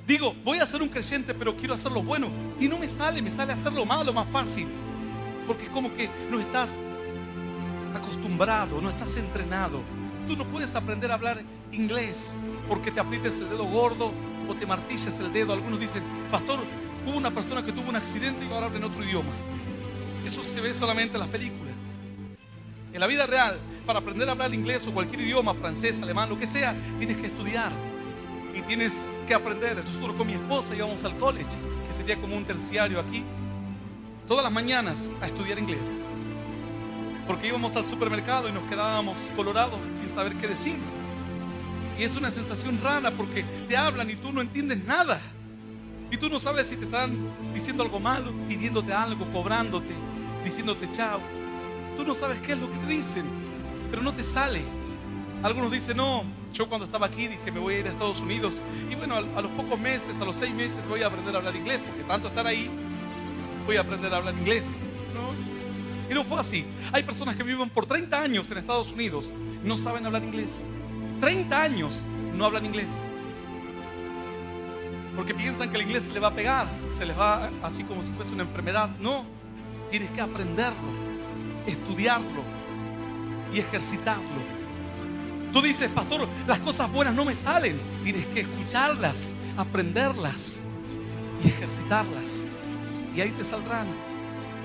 Speaker 1: Digo, voy a ser un creyente, pero quiero hacer lo bueno. Y no me sale hacer lo malo más fácil. Porque es como que no estás acostumbrado, no estás entrenado. Tú no puedes aprender a hablar inglés porque te aprietes el dedo gordo o te martilles el dedo. Algunos dicen, pastor, hubo una persona que tuvo un accidente y ahora habla en otro idioma. Eso se ve solamente en las películas. En la vida real, para aprender a hablar inglés o cualquier idioma, francés, alemán, lo que sea, tienes que estudiar y tienes que aprender. Nosotros con mi esposa íbamos al college, que sería como un terciario aquí, todas las mañanas a estudiar inglés, porque íbamos al supermercado y nos quedábamos colorados sin saber qué decir. Y es una sensación rara porque te hablan y tú no entiendes nada, y tú no sabes si te están diciendo algo malo, pidiéndote algo, cobrándote, diciéndote chao. Tú no sabes qué es lo que te dicen, pero no te sale. Algunos dicen, no, yo cuando estaba aquí dije, me voy a ir a Estados Unidos, y bueno, a los pocos meses, a los 6 meses voy a aprender a hablar inglés, porque tanto estar ahí voy a aprender a hablar inglés, ¿no? Y no fue así. Hay personas que viven por 30 años en Estados Unidos, no saben hablar inglés. 30 años no hablan inglés, porque piensan que el inglés se les va a pegar, se les va así como si fuese una enfermedad. No, tienes que aprenderlo, estudiarlo y ejercitarlo. Tú dices, pastor, las cosas buenas no me salen. Tienes que escucharlas, aprenderlas y ejercitarlas. Y ahí te saldrán.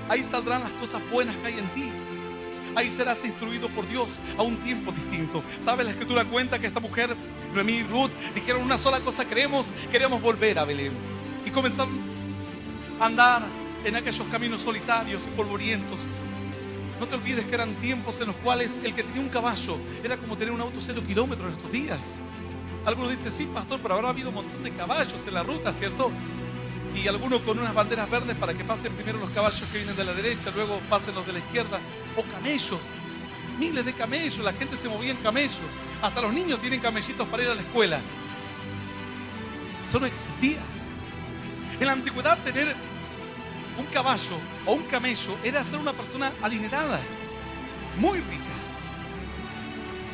Speaker 1: Ahí saldrán las cosas buenas que hay en ti. Ahí serás instruido por Dios a un tiempo distinto. ¿Sabes? La Escritura cuenta que esta mujer, Noemí y Ruth, dijeron una sola cosa: queremos volver a Belén. Y comenzaron a andar en aquellos caminos solitarios y polvorientos. No te olvides que eran tiempos en los cuales el que tenía un caballo era como tener un auto 0 kilómetros en estos días. Algunos dicen, sí, pastor, pero habrá habido un montón de caballos en la ruta, ¿cierto? Y algunos con unas banderas verdes para que pasen primero los caballos que vienen de la derecha, luego pasen los de la izquierda, o camellos. miles de camellos, la gente se movía en camellos, hasta los niños tienen camellitos para ir a la escuela. Eso no existía. En la antigüedad, tener un caballo o un camello era ser una persona adinerada, muy rica,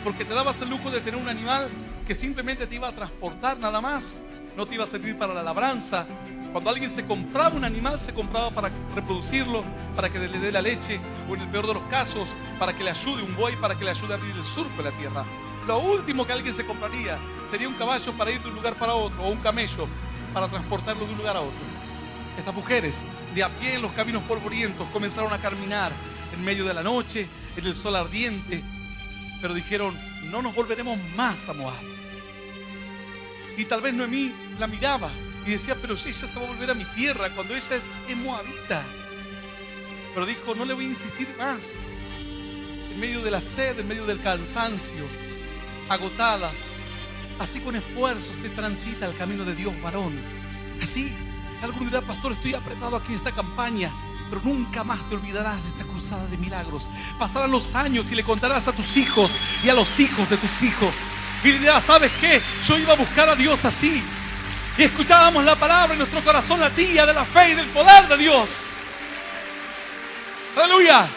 Speaker 1: porque te dabas el lujo de tener un animal que simplemente te iba a transportar nada más, no te iba a servir para la labranza. Cuando alguien se compraba un animal, se compraba para reproducirlo, para que le dé la leche, o en el peor de los casos, para que le ayude, un buey para que le ayude a abrir el surco de la tierra. Lo último que alguien se compraría sería un caballo para ir de un lugar para otro, o un camello para transportarlo de un lugar a otro. Estas mujeres, de a pie en los caminos polvorientos, comenzaron a caminar en medio de la noche, en el sol ardiente, pero dijeron: no nos volveremos más a Moab. Y tal vez Noemí la miraba y decía: pero ella se va a volver a mi tierra cuando ella es moabita. Pero dijo: no le voy a insistir más. En medio de la sed, en medio del cansancio, agotadas, así con esfuerzo se transita el camino de Dios, varón. Así, alguno dirá: pastor, estoy apretado aquí en esta campaña. Pero nunca más te olvidarás de esta cruzada de milagros. Pasarán los años y le contarás a tus hijos y a los hijos de tus hijos. Y le dirás: ¿sabes qué? Yo iba a buscar a Dios así. Y escuchábamos la palabra y nuestro corazón latía de la fe y del poder de Dios. ¡Aleluya!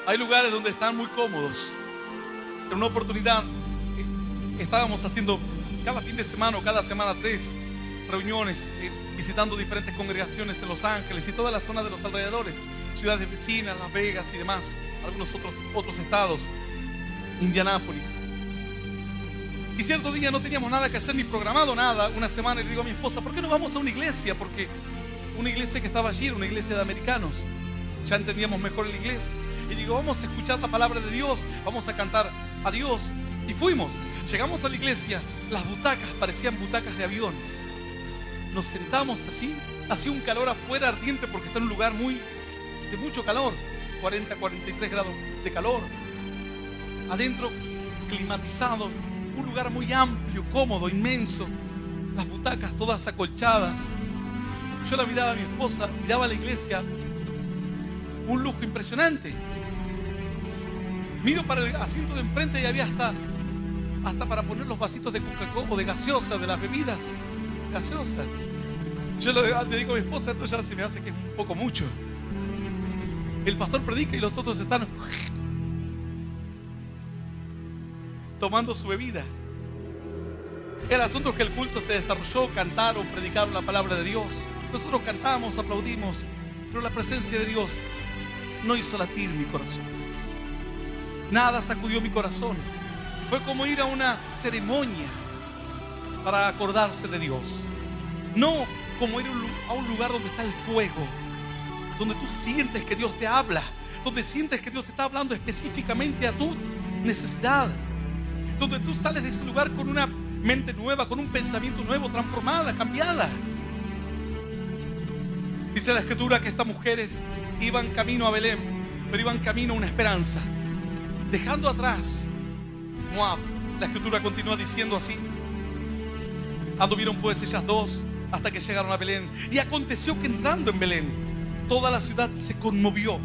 Speaker 1: Hay lugares donde están muy cómodos. En una oportunidad estábamos haciendo cada fin de semana o cada semana 3 reuniones, visitando diferentes congregaciones en Los Ángeles y toda la zona de los alrededores, ciudades vecinas, Las Vegas y demás, algunos otros estados, Indianápolis. Y cierto día no teníamos nada que hacer ni programado nada, una semana, y le digo a mi esposa: ¿por qué no vamos a una iglesia? Porque una iglesia que estaba allí era una iglesia de americanos, ya entendíamos mejor el inglés. Y digo: vamos a escuchar la palabra de Dios, vamos a cantar a Dios. Y fuimos, llegamos a la iglesia, las butacas parecían butacas de avión. Nos sentamos así, hacía un calor afuera ardiente porque está en un lugar de mucho calor, 40, 43 grados de calor. Adentro, climatizado, un lugar muy amplio, cómodo, inmenso, las butacas todas acolchadas. Yo la miraba a mi esposa, miraba a la iglesia, un lujo impresionante. Miro para el asiento de enfrente y había hasta para poner los vasitos de Coca-Cola o de gaseosa, de las bebidas gaseosas. Yo le digo a mi esposa: esto ya se me hace que es un poco mucho. El pastor predica y los otros están tomando su bebida. El asunto es que el culto se desarrolló, cantaron, predicaron la palabra de Dios. Nosotros cantamos, aplaudimos, pero la presencia de Dios no hizo latir mi corazón. Nada sacudió mi corazón. Fue como ir a una ceremonia para acordarse de Dios. No como ir a un lugar donde está el fuego, donde tú sientes que Dios te habla, donde sientes que Dios te está hablando específicamente a tu necesidad, donde tú sales de ese lugar con una mente nueva, con un pensamiento nuevo, transformada, cambiada. Dice la escritura que estas mujeres iban camino a Belén, pero iban camino a una esperanza, dejando atrás Moab. La escritura continúa diciendo así: anduvieron pues ellas dos hasta que llegaron a Belén. Y aconteció que entrando en Belén, toda la ciudad se conmovió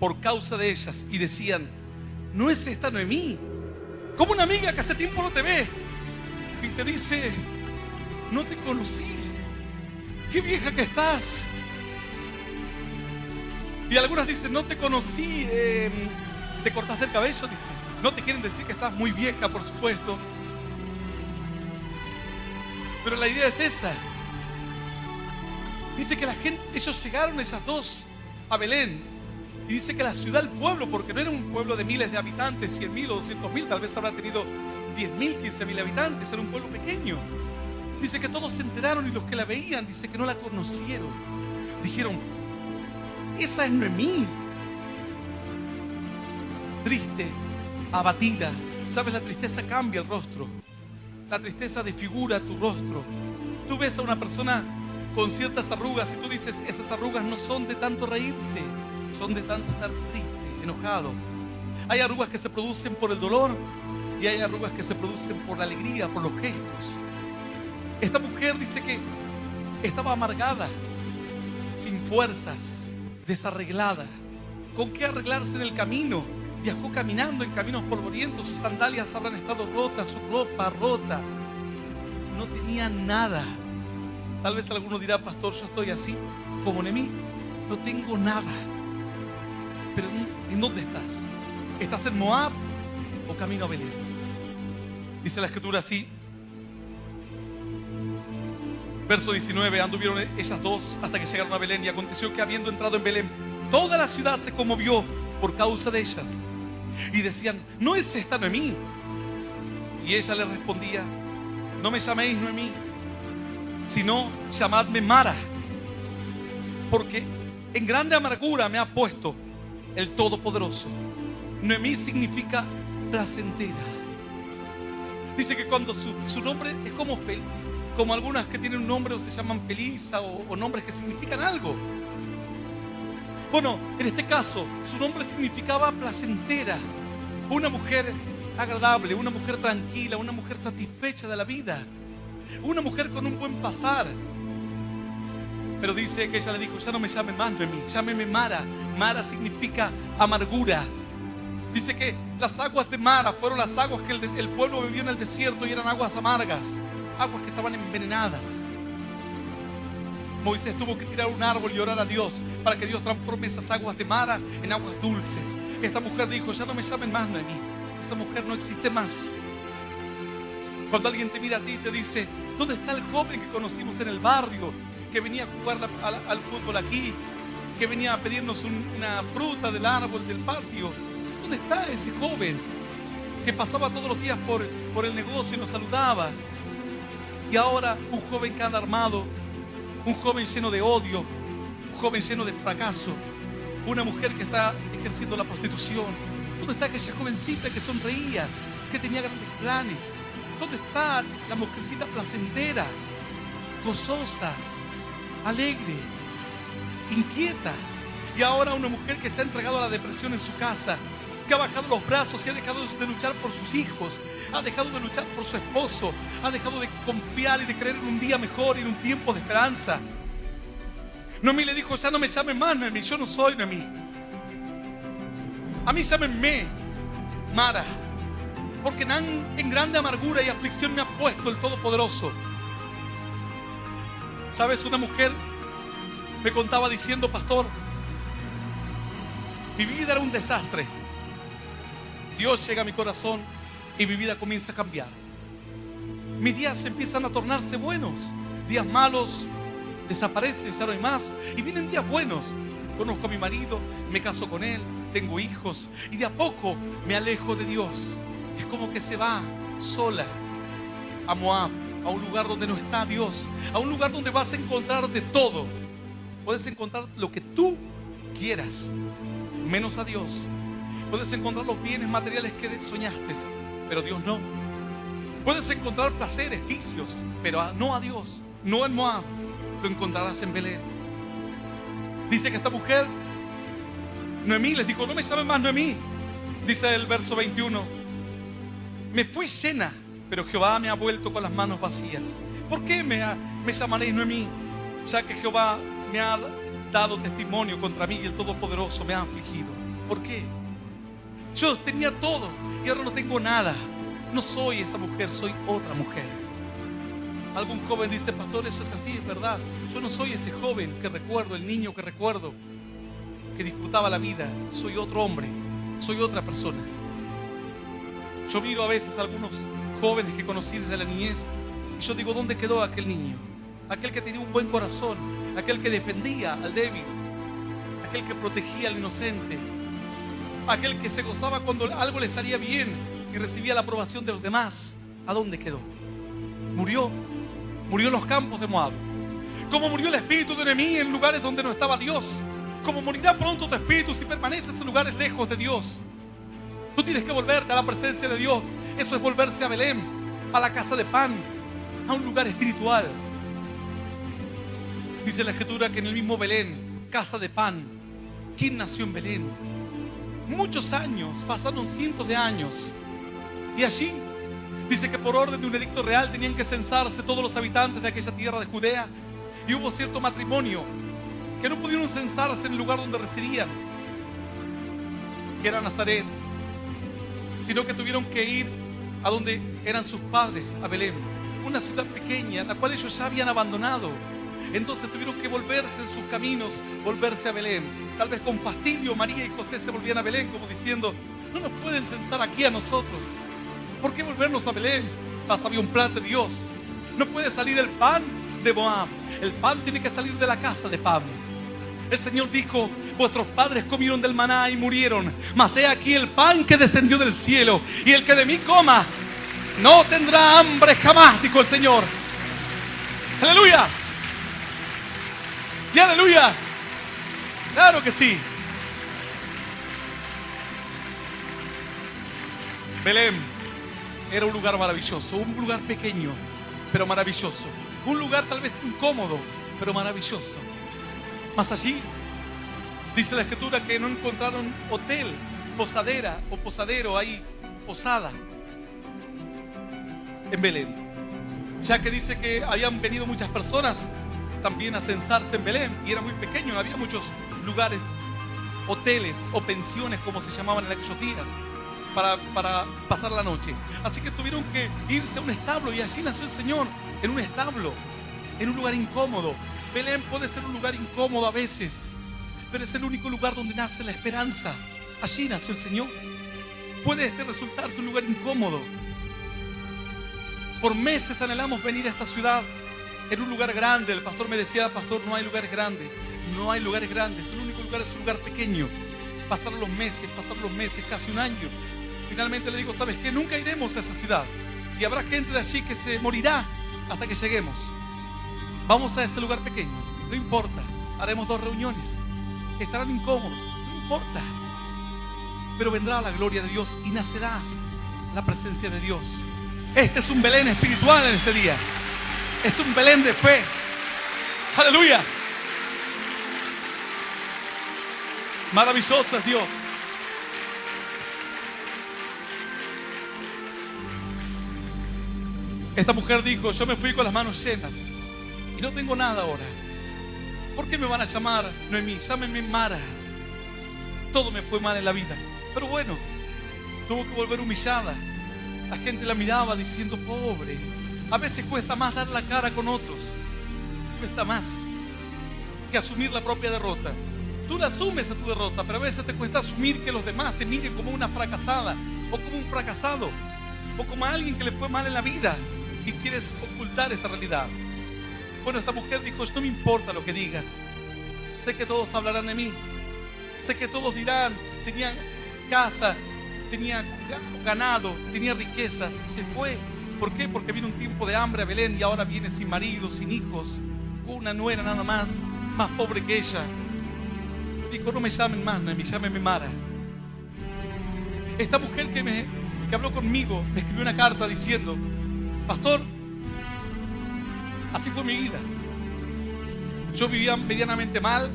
Speaker 1: por causa de ellas, y decían: ¿no es esta Noemí? Como una amiga que hace tiempo no te ve y te dice: no te conocí, qué vieja que estás. Y algunas dicen: no te conocí, te cortaste el cabello, dice. No te quieren decir que estás muy vieja, por supuesto, pero la idea es esa. Dice que ellos llegaron, esas dos, a Belén. Y dice que la ciudad, el pueblo, porque no era un pueblo de miles de habitantes, 100.000 o 200.000, tal vez habrá tenido 10.000, 15.000 habitantes, era un pueblo pequeño. Dice que todos se enteraron, y los que la veían, dice que no la conocieron. Dijeron: esa es Noemí. Triste, abatida. ¿Sabes? La tristeza cambia el rostro. La tristeza desfigura tu rostro. Tú ves a una persona con ciertas arrugas y tú dices: esas arrugas no son de tanto reírse, son de tanto estar triste, enojado. Hay arrugas que se producen por el dolor y hay arrugas que se producen por la alegría, por los gestos. Esta mujer dice que estaba amargada, sin fuerzas, desarreglada. ¿Con qué arreglarse en el camino? Viajó caminando en caminos polvorientos, sus sandalias habrán estado rotas, su ropa rota. No tenía nada. Tal vez alguno dirá: pastor, yo estoy así como Noemí, no tengo nada. Pero ¿en dónde estás? ¿Estás en Moab o camino a Belén? Dice la escritura así, verso 19: anduvieron ellas dos hasta que llegaron a Belén, y aconteció que habiendo entrado en Belén, toda la ciudad se conmovió por causa de ellas, y decían: ¿no es esta Noemí? Y ella le respondía: no me llaméis Noemí, sino llamadme Mara, porque en grande amargura me ha puesto el Todopoderoso. Noemí significa placentera. Dice que cuando su nombre es como algunas que tienen un nombre o se llaman Felisa o nombres que significan algo. Bueno, en este caso su nombre significaba placentera, una mujer agradable, una mujer tranquila, una mujer satisfecha de la vida, una mujer con un buen pasar. Pero dice que ella le dijo: ya no me llamen más Noemí, llámeme Mara. Mara significa amargura. Dice que las aguas de Mara fueron las aguas que el pueblo bebió en el desierto, y eran aguas amargas, aguas que estaban envenenadas. Moisés tuvo que tirar un árbol y orar a Dios para que Dios transforme esas aguas de Mara en aguas dulces. Esta mujer dijo: ya no me llamen más Noemí, esa mujer no existe más. Cuando alguien te mira a ti y te dice: ¿dónde está el joven que conocimos en el barrio, que venía a jugar al fútbol aquí, que venía a pedirnos una fruta del árbol del patio? ¿Dónde está ese joven que pasaba todos los días por el negocio y nos saludaba? Y ahora un joven que anda armado, un joven lleno de odio, un joven lleno de fracaso, una mujer que está ejerciendo la prostitución. ¿Dónde está aquella jovencita que sonreía, que tenía grandes planes? ¿Dónde está la mujercita placentera, gozosa, alegre, inquieta? Y ahora una mujer que se ha entregado a la depresión en su casa, que ha bajado los brazos y ha dejado de luchar por sus hijos, ha dejado de luchar por su esposo, ha dejado de confiar y de creer en un día mejor y en un tiempo de esperanza. Noemí le dijo: ya no me llamen más Noemí, yo no soy Noemí. A mí llámenme Mara, porque en grande amargura y aflicción me ha puesto el Todopoderoso. ¿Sabes? Una mujer me contaba diciendo: pastor, mi vida era un desastre. Dios llega a mi corazón y mi vida comienza a cambiar. Mis días empiezan a tornarse buenos. Días malos desaparecen, ya no hay más, y vienen días buenos. Conozco a mi marido, me caso con él, tengo hijos, y de a poco me alejo de Dios. Es como que se va sola a Moab, a un lugar donde no está Dios, a un lugar donde vas a encontrar de todo. Puedes encontrar lo que tú quieras, menos a Dios. Puedes encontrar los bienes materiales que soñaste, pero Dios no. Puedes encontrar placeres, vicios, pero no a Dios. No en Moab, lo encontrarás en Belén. Dice que esta mujer, Noemí, les dijo: no me llamen más Noemí. Dice el verso 21: me fui llena, pero Jehová me ha vuelto con las manos vacías. ¿Por qué me llamaréis Noemí? Ya que Jehová me ha dado testimonio contra mí y el Todopoderoso me ha afligido. ¿Por qué? Yo tenía todo y ahora no tengo nada. No soy esa mujer, soy otra mujer. Algún joven dice: pastor, eso es así, es verdad. Yo no soy ese joven que recuerdo, el niño que recuerdo, que disfrutaba la vida. Soy otro hombre, soy otra persona. Yo miro a veces a algunos jóvenes que conocí desde la niñez y yo digo: ¿dónde quedó aquel niño? Aquel que tenía un buen corazón, aquel que defendía al débil, aquel que protegía al inocente, aquel que se gozaba cuando algo le salía bien y recibía la aprobación de los demás. ¿A dónde quedó? Murió en los campos de Moab. Como murió el espíritu de Noemí en lugares donde no estaba Dios, como morirá pronto tu espíritu si permaneces en lugares lejos de Dios. Tú tienes que volverte a la presencia de Dios. Eso es volverse a Belén, a la casa de pan, a un lugar espiritual. Dice la escritura que en el mismo Belén, casa de pan. ¿Quién nació en Belén? Muchos años, pasaron cientos de años, y allí dice que por orden de un edicto real tenían que censarse todos los habitantes de aquella tierra de Judea, y hubo cierto matrimonio que que no pudieron censarse en el lugar donde residían, que era Nazaret, sino que tuvieron que ir a donde eran sus padres, a Belén, una ciudad pequeña, la cual ellos ya habían abandonado. Entonces tuvieron que volverse en sus caminos, volverse a Belén. Tal vez con fastidio María y José se volvían a Belén, como diciendo: no nos pueden censar aquí a nosotros. ¿Por qué volvernos a Belén? Mas había un plan de Dios. No puede salir el pan de Moab. El pan tiene que salir de la casa de Pam. El Señor dijo: vuestros padres comieron del maná y murieron, mas he aquí el pan que descendió del cielo, y el que de mí coma no tendrá hambre jamás, dijo el Señor. ¡Aleluya! ¡Y aleluya! ¡Claro que sí! Belén era un lugar maravilloso, un lugar pequeño, pero maravilloso. Un lugar tal vez incómodo, pero maravilloso. Más allí, dice la Escritura que no encontraron hotel, posadera o posadero, ahí, posada en Belén. Ya que dice que habían venido muchas personas también a censarse en Belén, y era muy pequeño, no había muchos lugares, hoteles o pensiones como se llamaban en aquellos días para pasar la noche. Así que tuvieron que irse a un establo, y allí nació el Señor, en un establo, en un lugar incómodo. Belén puede ser un lugar incómodo a veces, pero es el único lugar donde nace la esperanza. Allí nació el Señor. Puede resultarte un lugar incómodo. Por meses anhelamos venir a esta ciudad, en un lugar grande. El pastor me decía: pastor, no hay lugares grandes. No hay lugares grandes. El único lugar es un lugar pequeño. Pasaron los meses, casi un año. Finalmente le digo: ¿sabes qué? Nunca iremos a esa ciudad, y habrá gente de allí que se morirá hasta que lleguemos. Vamos a ese lugar pequeño, no importa. Haremos 2 reuniones, estarán incómodos, no importa. Pero vendrá la gloria de Dios y nacerá la presencia de Dios. Este es un Belén espiritual en este día. Es un Belén de fe. Aleluya. Maravilloso es Dios. Esta mujer dijo: yo me fui con las manos llenas y no tengo nada ahora. ¿Por qué me van a llamar Noemí? Llámenme Mara. Todo me fue mal en la vida, pero bueno, tuvo que volver humillada. La gente la miraba diciendo: pobre. A veces cuesta más dar la cara con otros, cuesta más que asumir la propia derrota. Tú la asumes a tu derrota, pero a veces te cuesta asumir que los demás te miren como una fracasada, o como un fracasado, o como alguien que le fue mal en la vida, y quieres ocultar esa realidad. Bueno, esta mujer dijo: no me importa lo que digan. Sé que todos hablarán de mí. Sé que todos dirán: tenía casa, tenía ganado, tenía riquezas, y se fue. ¿Por qué? Porque vino un tiempo de hambre a Belén, y ahora viene sin marido, sin hijos, con una nuera nada más pobre que ella. Dijo: no me llamen más, Noemí, llámenme Mara. Esta mujer que habló conmigo me escribió una carta diciendo: pastor, así fue mi vida. Yo vivía medianamente mal,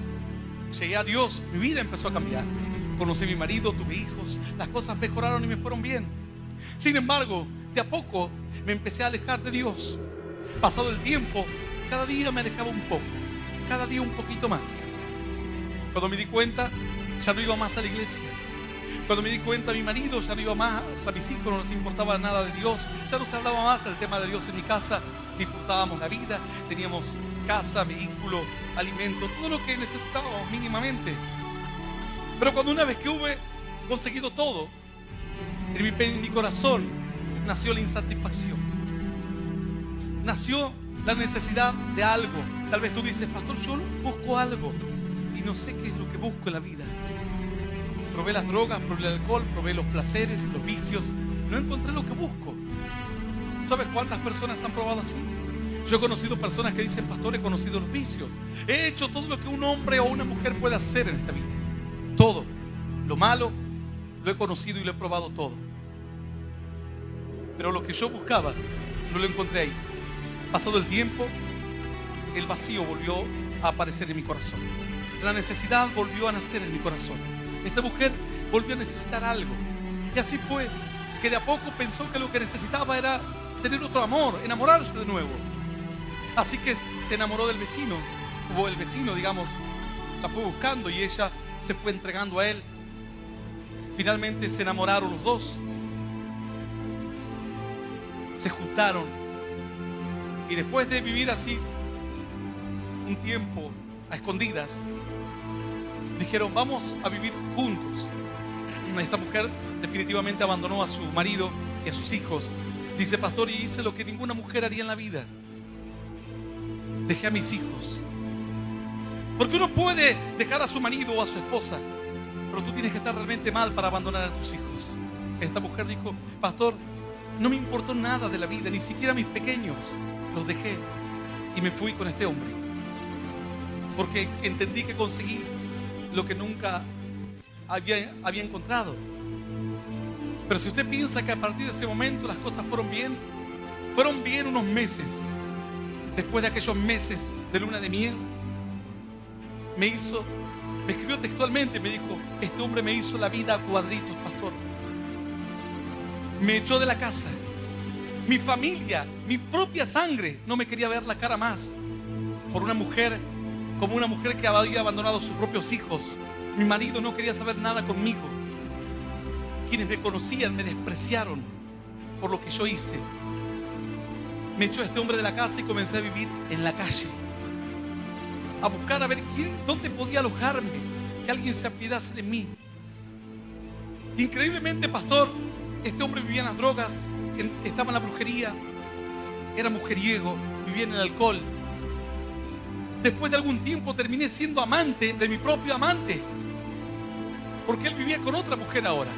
Speaker 1: llegué a Dios, mi vida empezó a cambiar. Conocí a mi marido, tuve hijos, las cosas mejoraron y me fueron bien. Sin embargo, de a poco me empecé a alejar de Dios. Pasado el tiempo, cada día me alejaba un poco, cada día un poquito más. Cuando me di cuenta, ya no iba más a la iglesia. Cuando me di cuenta, mi marido ya no iba más, a mis hijos no les importaba nada de Dios, ya no se hablaba más del tema de Dios en mi casa. Disfrutábamos la vida, teníamos casa, vehículo, alimento, todo lo que necesitábamos mínimamente. Pero cuando una vez que hube conseguido todo, en mi corazón nació la insatisfacción, nació la necesidad de algo. Tal vez tú dices: pastor, yo busco algo y no sé qué es lo que busco en la vida. Probé las drogas, probé el alcohol, probé los placeres, los vicios, no encontré lo que busco. ¿Sabes cuántas personas han probado así? Yo he conocido personas que dicen: pastor, he conocido los vicios, he hecho todo lo que un hombre o una mujer puede hacer en esta vida, todo lo malo lo he conocido y lo he probado todo, pero lo que yo buscaba no lo encontré ahí. Pasado el tiempo, el vacío volvió a aparecer en mi corazón, la necesidad volvió a nacer en mi corazón. Esta mujer volvió a necesitar algo, y así fue que de a poco pensó que lo que necesitaba era tener otro amor, enamorarse de nuevo. Así que se enamoró del vecino, o el vecino, digamos, la fue buscando y ella se fue entregando a él. Finalmente se enamoraron los dos, se juntaron, y después de vivir así un tiempo a escondidas, dijeron: vamos a vivir juntos. Esta mujer definitivamente abandonó a su marido y a sus hijos. Dice: pastor, y hice lo que ninguna mujer haría en la vida. Dejé a mis hijos. Porque uno puede dejar a su marido o a su esposa, pero tú tienes que estar realmente mal para abandonar a tus hijos. Esta mujer dijo: pastor, no me importó nada de la vida, ni siquiera mis pequeños. Los dejé y me fui con este hombre, porque entendí que conseguí lo que nunca había encontrado. Pero si usted piensa que a partir de ese momento las cosas fueron bien unos meses. Después de aquellos meses de luna de miel, me escribió textualmente, me dijo: este hombre me hizo la vida a cuadritos, pastor. Me echó de la casa. Mi familia, mi propia sangre no me quería ver la cara más por una mujer, como una mujer que había abandonado a sus propios hijos. Mi marido no quería saber nada conmigo. Quienes me conocían me despreciaron por lo que yo hice. Me echó este hombre de la casa y comencé a vivir en la calle, a buscar a ver dónde podía alojarme, que alguien se apiadase de mí. Increíblemente, pastor, este hombre vivía en las drogas, estaba en la brujería, era mujeriego, vivía en el alcohol. Después de algún tiempo terminé siendo amante de mi propio amante, porque él vivía con otra mujer ahora.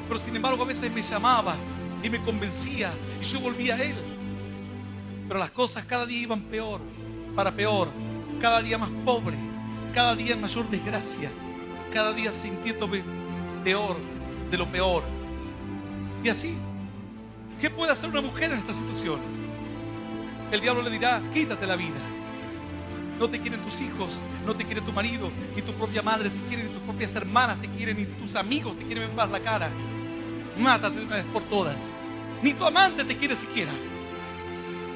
Speaker 1: Pero sin embargo a veces me llamaba y me convencía y yo volvía a él. Pero las cosas cada día iban peor, para peor, cada día más pobre, cada día en mayor desgracia, cada día sintiéndome peor de lo peor. Y así, ¿qué puede hacer una mujer en esta situación? El diablo le dirá: quítate la vida. No te quieren tus hijos, no te quiere tu marido, ni tu propia madre te quiere, ni tus propias hermanas te quieren, ni tus amigos te quieren ver la cara. Mátate de una vez por todas. Ni tu amante te quiere siquiera.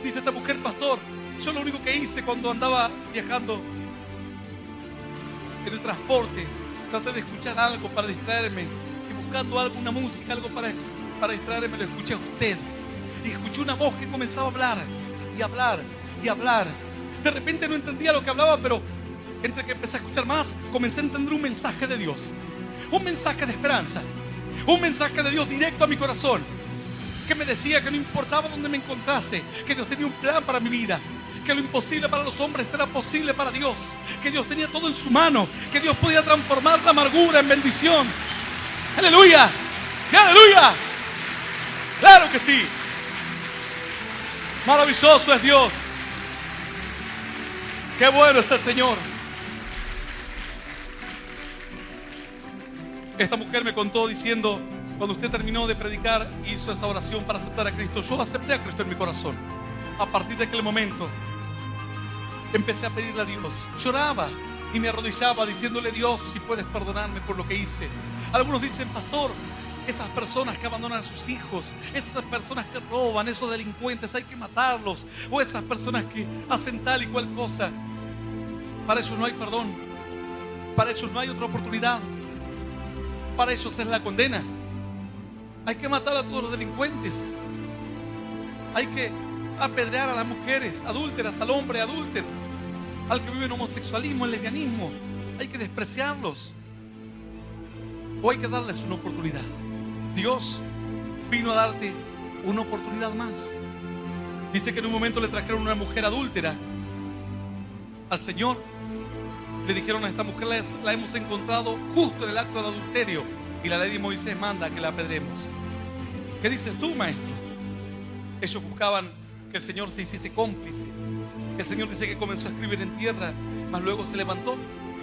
Speaker 1: Dice esta mujer: pastor, yo lo único que hice cuando andaba viajando en el transporte, traté de escuchar algo para distraerme, y buscando algo, una música, algo para distraerme, lo escuché a usted. Y escuché una voz que comenzaba a hablar y hablar y hablar. De repente no entendía lo que hablaba, pero entre que empecé a escuchar más, comencé a entender un mensaje de Dios, un mensaje de esperanza, un mensaje de Dios directo a mi corazón, que me decía que no importaba dónde me encontrase, que Dios tenía un plan para mi vida, que lo imposible para los hombres era posible para Dios, que Dios tenía todo en su mano, que Dios podía transformar la amargura en bendición. ¡Aleluya! ¡Aleluya! ¡Claro que sí! Maravilloso es Dios. ¡Qué bueno es el Señor! Esta mujer me contó diciendo: cuando usted terminó de predicar, hizo esa oración para aceptar a Cristo. Yo acepté a Cristo en mi corazón. A partir de aquel momento empecé a pedirle a Dios. Lloraba y me arrodillaba diciéndole: Dios, si puedes perdonarme por lo que hice. Algunos dicen: pastor, esas personas que abandonan a sus hijos, esas personas que roban, esos delincuentes, hay que matarlos. O esas personas que hacen tal y cual cosa. Para ellos no hay perdón. Para ellos no hay otra oportunidad. Para ellos es la condena. Hay que matar a todos los delincuentes. Hay que apedrear a las mujeres adúlteras, al hombre adúltero, al que vive en homosexualismo, en lesbianismo. Hay que despreciarlos. O hay que darles una oportunidad. Dios vino a darte una oportunidad más. Dice que en un momento le trajeron una mujer adúltera al Señor. Le dijeron a esta mujer: la hemos encontrado justo en el acto del adulterio, y la ley de Moisés manda que la apedremos. ¿Qué dices tú, maestro? Ellos buscaban que el Señor se hiciese cómplice. El Señor dice que comenzó a escribir en tierra, mas luego se levantó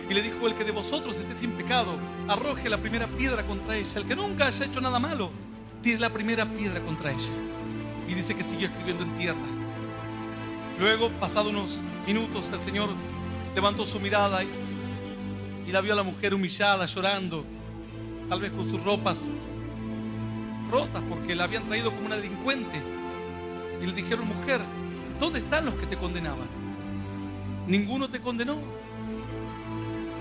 Speaker 1: y le dijo: el que de vosotros esté sin pecado, arroje la primera piedra contra ella. El que nunca haya hecho nada malo, tire la primera piedra contra ella. Y dice que siguió escribiendo en tierra. Luego, pasado unos minutos, el Señor levantó su mirada y la vio a la mujer humillada, llorando, tal vez con sus ropas rotas porque la habían traído como una delincuente. Y le dijeron: mujer, ¿dónde están los que te condenaban? Ninguno te condenó.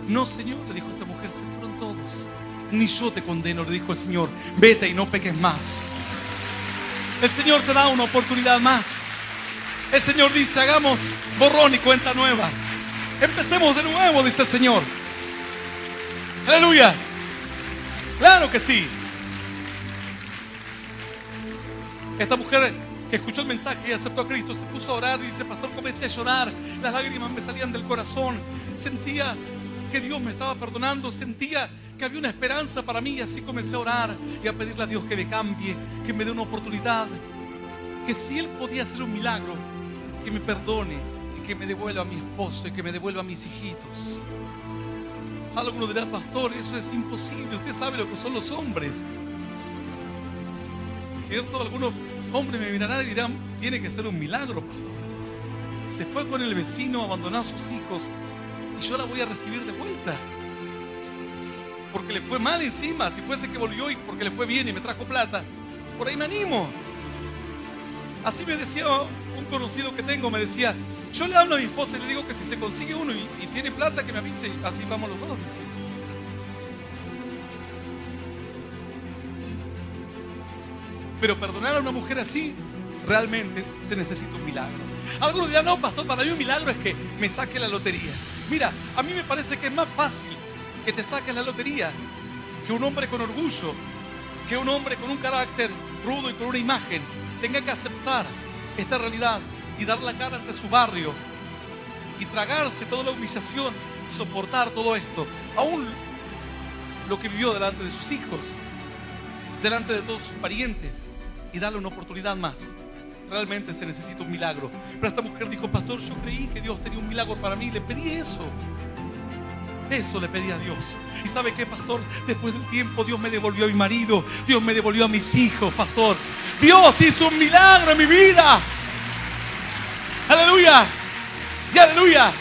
Speaker 1: No, Señor, le dijo esta mujer, se fueron todos. Ni yo te condeno, le dijo el Señor. Vete y no peques más. El Señor te da una oportunidad más. El Señor dice, hagamos borrón y cuenta nueva. Empecemos de nuevo, dice el Señor. Aleluya. Claro que sí. Esta mujer que escuchó el mensaje y aceptó a Cristo se puso a orar y dice, pastor, comencé a llorar. Las lágrimas me salían del corazón. Sentía que Dios me estaba perdonando. Sentía que había una esperanza para mí. Y así comencé a orar y a pedirle a Dios que me cambie, que me dé una oportunidad. Que si Él podía hacer un milagro, que me perdone y que me devuelva a mi esposo y que me devuelva a mis hijitos. Algunos dirán, pastor, eso es imposible. Usted sabe lo que son los hombres, ¿cierto? Algunos hombres me mirarán y dirán, tiene que ser un milagro, pastor. Se fue con el vecino, abandonó a sus hijos y yo la voy a recibir de vuelta porque le fue mal encima. Si fuese que volvió y porque le fue bien y me trajo plata, por ahí me animo. Así me decía un conocido que tengo, me decía, yo le hablo a mi esposa y le digo que si se consigue uno y tiene plata, que me avise, así vamos los dos, dice. Pero perdonar a una mujer así, realmente se necesita un milagro. Algunos dirán, no, pastor, para mí un milagro es que me saque la lotería. Mira, a mí me parece que es más fácil que te saques la lotería que un hombre con orgullo, que un hombre con un carácter rudo y con una imagen tenga que aceptar esta realidad y dar la cara ante su barrio y tragarse toda la humillación, soportar todo esto, aún lo que vivió delante de sus hijos, delante de todos sus parientes, y darle una oportunidad más. Realmente se necesita un milagro. Pero esta mujer dijo, pastor, yo creí que Dios tenía un milagro para mí, le pedí eso. Eso le pedí a Dios. ¿Y sabe qué, pastor? Después del tiempo Dios me devolvió a mi marido, Dios me devolvió a mis hijos, pastor. Dios hizo un milagro en mi vida. Aleluya. Y aleluya.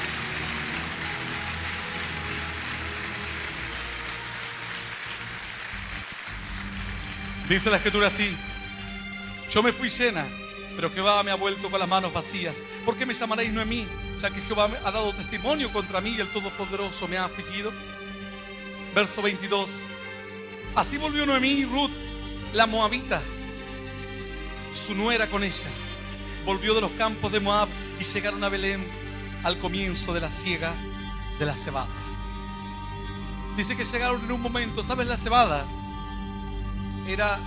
Speaker 1: Dice la escritura así: yo me fui llena, pero Jehová me ha vuelto con las manos vacías. ¿Por qué me llamaréis Noemí? Ya que Jehová me ha dado testimonio contra mí y el Todopoderoso me ha afligido. Verso 22. Así volvió Noemí y Ruth, la moabita, su nuera con ella. Volvió de los campos de Moab y llegaron a Belén al comienzo de la siega de la cebada. Dice que llegaron en un momento. ¿Sabes? La cebada era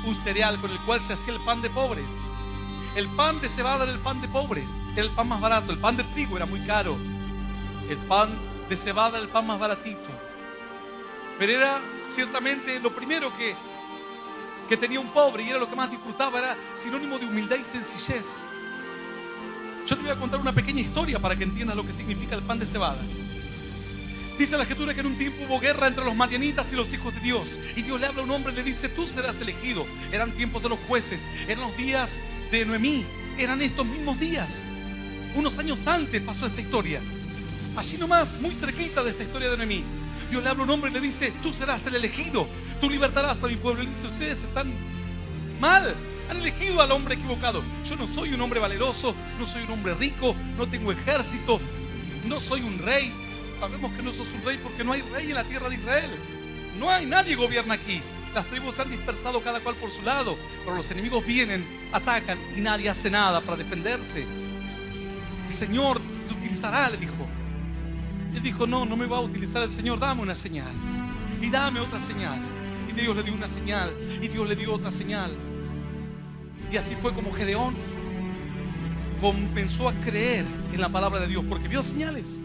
Speaker 1: un cereal con el cual se hacía el pan de pobres. El pan de cebada era el pan de pobres, era el pan más barato. El pan de trigo era muy caro. El pan de cebada era el pan más baratito. Pero era ciertamente lo primero que tenía un pobre, y era lo que más disfrutaba. Era sinónimo de humildad y sencillez. Yo te voy a contar una pequeña historia para que entiendas lo que significa el pan de cebada. Dice la escritura que en un tiempo hubo guerra entre los madianitas y los hijos de Dios. Y Dios le habla a un hombre y le dice: tú serás elegido. Eran tiempos de los jueces, eran los días de Noemí, eran estos mismos días. Unos años antes pasó esta historia. Allí nomás, muy cerquita de esta historia de Noemí, Dios le habla a un hombre y le dice: tú serás el elegido, tú libertarás a mi pueblo. Y le dice: ustedes están mal, han elegido al hombre equivocado. Yo no soy un hombre valeroso, no soy un hombre rico, no tengo ejército, no soy un rey. Sabemos que no sos un rey porque no hay rey en la tierra de Israel. No hay, nadie gobierna aquí. Las tribus se han dispersado cada cual por su lado, pero los enemigos vienen, atacan y nadie hace nada para defenderse. El Señor te utilizará, le dijo. Él dijo: no me va a utilizar el Señor, dame una señal. Y dame otra señal. Y Dios le dio una señal, y Dios le dio otra señal. Y así fue como Gedeón comenzó a creer en la palabra de Dios, porque vio señales.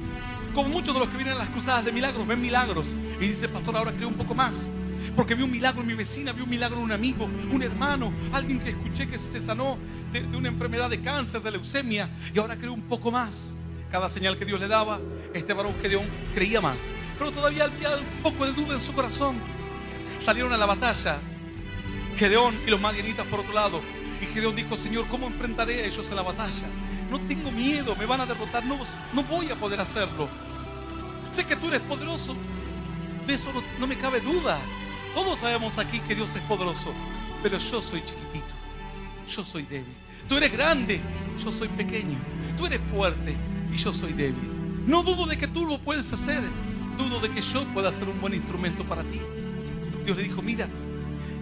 Speaker 1: Como muchos de los que vienen a las cruzadas de milagros, ven milagros y dice: pastor, ahora creo un poco más, porque vi un milagro en mi vecina, vi un milagro en un amigo, un hermano, alguien que escuché que se sanó de una enfermedad de cáncer, de leucemia, y ahora creo un poco más. Cada señal que Dios le daba, este varón Gedeón creía más, pero todavía había un poco de duda en su corazón. Salieron a la batalla Gedeón y los madianitas por otro lado, y Gedeón dijo: Señor, ¿cómo enfrentaré a ellos en la batalla? No tengo miedo, me van a derrotar, no voy a poder hacerlo. Sé que tú eres poderoso, de eso no me cabe duda. Todos sabemos aquí que Dios es poderoso, pero yo soy chiquitito, yo soy débil. Tú eres grande, yo soy pequeño. Tú eres fuerte y yo soy débil. No dudo de que tú lo puedes hacer. Dudo de que yo pueda ser un buen instrumento para ti. Dios le dijo, mira,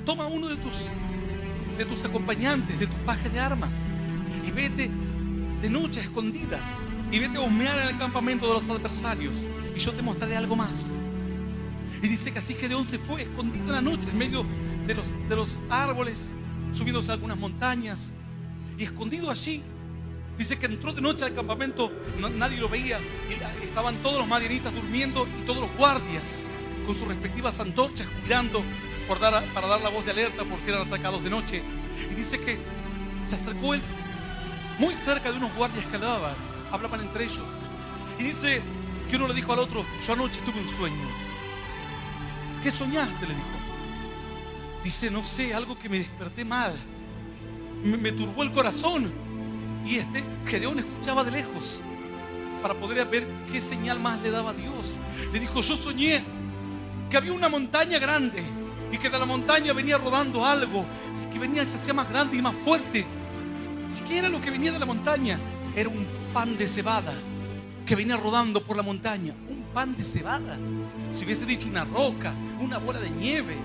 Speaker 1: toma uno de tus acompañantes, de tus pajes de armas, y vete de noche a escondidas, y vete a humear en el campamento de los adversarios, y yo te mostraré algo más. Y dice que así Gedeón se fue escondido en la noche, en medio de los árboles, subiéndose a algunas montañas, y escondido allí. Dice que entró de noche al campamento, nadie lo veía, y estaban todos los madianitas durmiendo y todos los guardias con sus respectivas antorchas mirando para dar la voz de alerta por si eran atacados de noche. Y dice que se acercó él muy cerca de unos guardias que hablaban entre ellos. Y dice que uno le dijo al otro, yo anoche tuve un sueño. ¿Qué soñaste?, le dijo. Dice, no sé, algo que me desperté mal, me turbó el corazón. Y Gedeón escuchaba de lejos para poder ver qué señal más le daba Dios. Le dijo, yo soñé que había una montaña grande y que de la montaña venía rodando algo, y que venía, se hacía más grande y más fuerte. ¿Y qué era lo que venía de la montaña? Era un pan de cebada que venía rodando por la montaña. Un pan de cebada. Si hubiese dicho una roca, una bola de nieve,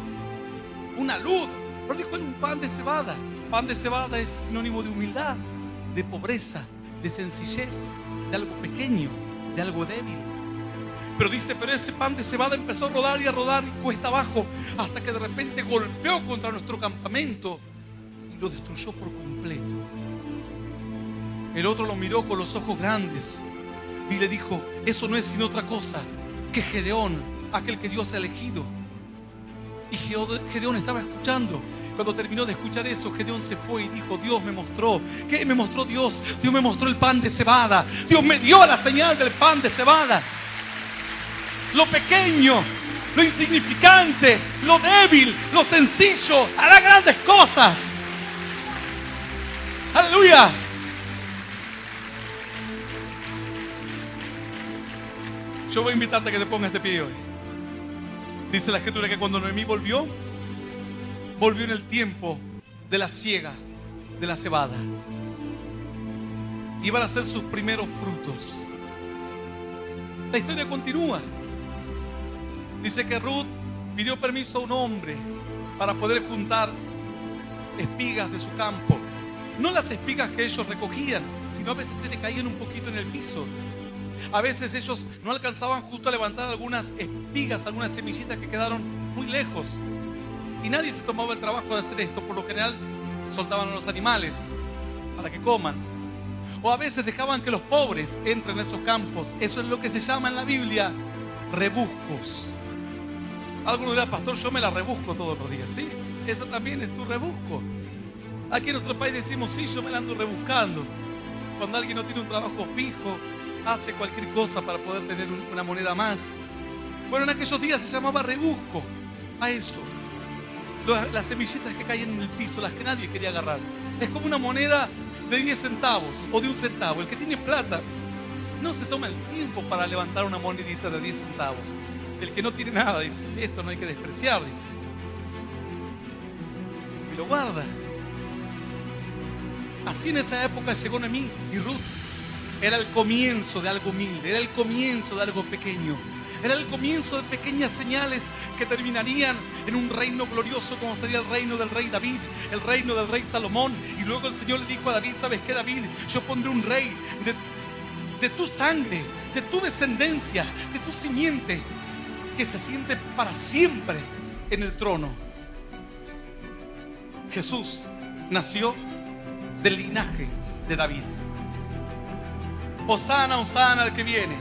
Speaker 1: una luz, pero dijo, era un pan de cebada. Pan de cebada es sinónimo de humildad, de pobreza, de sencillez, de algo pequeño, de algo débil. Pero dice, pero ese pan de cebada empezó a rodar y cuesta abajo, hasta que de repente golpeó contra nuestro campamento y lo destruyó por completo. El otro lo miró con los ojos grandes y le dijo, eso no es sino otra cosa que Gedeón, aquel que Dios ha elegido. Y Gedeón estaba escuchando. Cuando terminó de escuchar eso, Gedeón se fue y dijo, Dios me mostró. ¿Qué me mostró Dios? Dios me mostró el pan de cebada. Dios me dio la señal del pan de cebada. Lo pequeño, lo insignificante, lo débil, lo sencillo, hará grandes cosas. Aleluya. Yo voy a invitarte a que te pongas de pie hoy. Dice la Escritura que cuando Noemí volvió en el tiempo de la siega de la cebada. Iban a ser sus primeros frutos. La historia continúa. Dice que Ruth pidió permiso a un hombre para poder juntar espigas de su campo. No las espigas que ellos recogían, sino a veces se le caían un poquito en el piso. A veces ellos no alcanzaban justo a levantar algunas espigas, algunas semillitas que quedaron muy lejos. Y nadie se tomaba el trabajo de hacer esto. Por lo general soltaban a los animales para que coman. O a veces dejaban que los pobres entren en esos campos. Eso es lo que se llama en la Biblia rebuscos. Algunos dirán, pastor, yo me la rebusco todos los días. Sí, esa también es tu rebusco. Aquí en nuestro país decimos, sí, yo me la ando rebuscando. Cuando alguien no tiene un trabajo fijo, hace cualquier cosa para poder tener una moneda más. Bueno, en aquellos días se llamaba rebusco a eso. Las semillitas que caían en el piso, las que nadie quería agarrar. Es como una moneda de 10 centavos o de 1 centavo. El que tiene plata no se toma el tiempo para levantar una monedita de 10 centavos. El que no tiene nada dice, esto no hay que despreciar, dice. Y lo guarda. Así en esa época llegó Noemí y Ruth. Era el comienzo de algo humilde, era el comienzo de algo pequeño. Era el comienzo de pequeñas señales que terminarían en un reino glorioso como sería el reino del rey David, el reino del rey Salomón. Y luego el Señor le dijo a David, ¿sabes qué, David? Yo pondré un rey de tu sangre, de tu descendencia, de tu simiente, que se siente para siempre en el trono. Jesús nació del linaje de David. Hosana, Hosana al que viene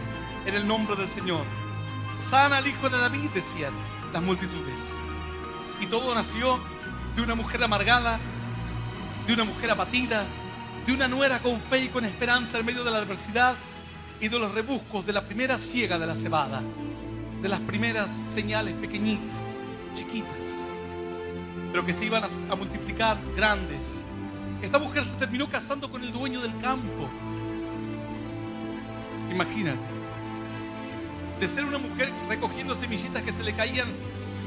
Speaker 1: en el nombre del Señor. Hosana al hijo de David, decían las multitudes. Y todo nació de una mujer amargada, de una mujer abatida, de una nuera con fe y con esperanza en medio de la adversidad y de los rebuscos de la primera siega de la cebada, de las primeras señales pequeñitas, chiquitas, pero que se iban a multiplicar grandes. Esta mujer se terminó casando con el dueño del campo. Imagínate, de ser una mujer recogiendo semillitas que se le caían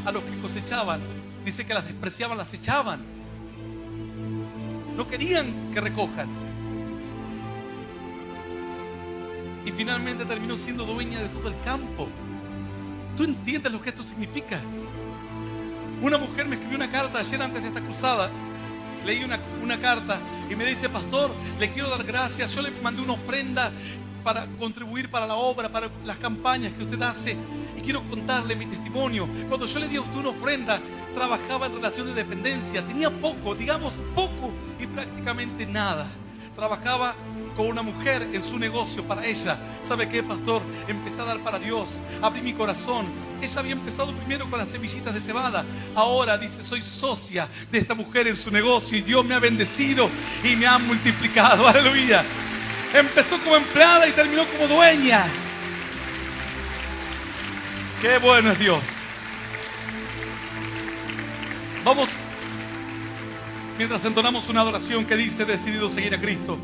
Speaker 1: a los que cosechaban, dice que las despreciaban, las echaban. No querían que recojan. y finalmente terminó siendo dueña de todo el campo. ¿Tú entiendes lo que esto significa? Una mujer me escribió una carta ayer antes de esta cruzada. Leí una carta y me dice: pastor, le quiero dar gracias. Yo le mandé una ofrenda para contribuir para la obra, para las campañas que usted hace. Y quiero contarle mi testimonio. Cuando yo le di a usted una ofrenda, trabajaba en relación de dependencia. Tenía poco, digamos poco y prácticamente nada. Trabajaba con una mujer en su negocio para ella. ¿Sabe qué, pastor? Empecé a dar para Dios. Abrí mi corazón. Ella había empezado primero con las semillitas de cebada. Ahora dice: soy socia de esta mujer en su negocio y Dios me ha bendecido y me ha multiplicado. Aleluya. Empezó como empleada y terminó como dueña. Qué bueno es Dios. Vamos, mientras entonamos una adoración que dice: he decidido seguir a Cristo.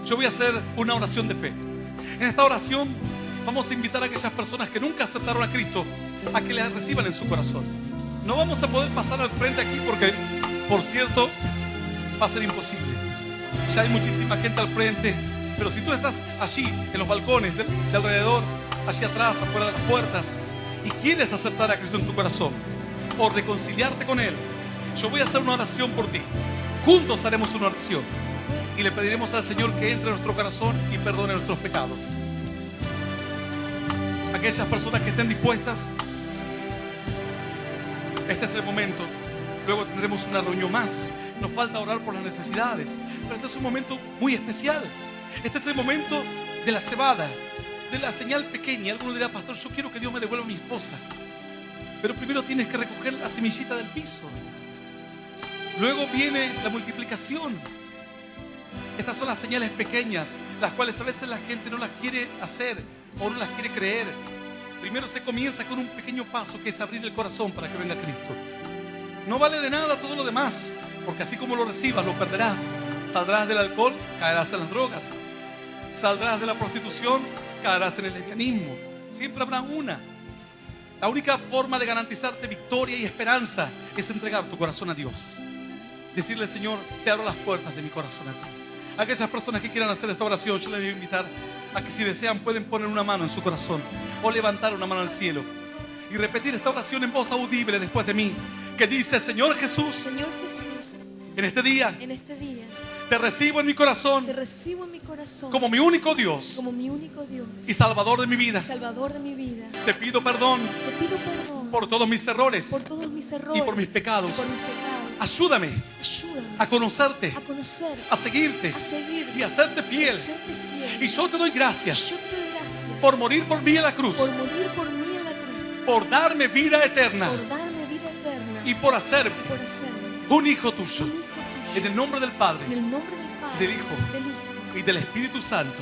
Speaker 1: Yo voy a hacer una oración de fe. En esta oración vamos a invitar a aquellas personas que nunca aceptaron a Cristo a que le reciban en su corazón. No vamos a poder pasar al frente aquí porque, por cierto, va a ser imposible. Ya hay muchísima gente al frente. Pero si tú estás allí, en los balcones de alrededor, allí atrás, afuera de las puertas, y quieres aceptar a Cristo en tu corazón o reconciliarte con Él, yo voy a hacer una oración por ti. Juntos haremos una oración y le pediremos al Señor que entre en nuestro corazón y perdone nuestros pecados. Aquellas personas que estén dispuestas, este es el momento. Luego tendremos una reunión más. Nos falta orar por las necesidades, pero este es un momento muy especial. Este es el momento de la cebada, de la señal pequeña. Alguno dirá: pastor, yo quiero que Dios me devuelva a mi esposa. Pero primero tienes que recoger la semillita del piso. Luego viene la multiplicación. Estas son las señales pequeñas, las cuales a veces la gente no las quiere hacer o no las quiere creer. Primero se comienza con un pequeño paso, que es abrir el corazón para que venga Cristo. No vale de nada todo lo demás, porque así como lo recibas, lo perderás. Saldrás del alcohol, caerás en las drogas. Saldrás de la prostitución, caerás en el lesbianismo. Siempre habrá una. La única forma de garantizarte victoria y esperanza es entregar tu corazón a Dios. Decirle: Señor, te abro las puertas de mi corazón a ti. Aquellas personas que quieran hacer esta oración, yo les voy a invitar a que, si desean, pueden poner una mano en su corazón o levantar una mano al cielo y repetir esta oración en voz audible después de mí, que dice: Señor Jesús, en este día, te recibo en mi corazón, como mi único Dios, y Salvador de mi vida. Te pido perdón por todos mis errores y por mis pecados. Ayúdame a conocerte, a seguirte y a serte fiel. Y yo te doy gracias por morir por mí en la cruz, por darme vida eterna y por hacerme un hijo tuyo. En el nombre del Padre, del Hijo y del Espíritu Santo.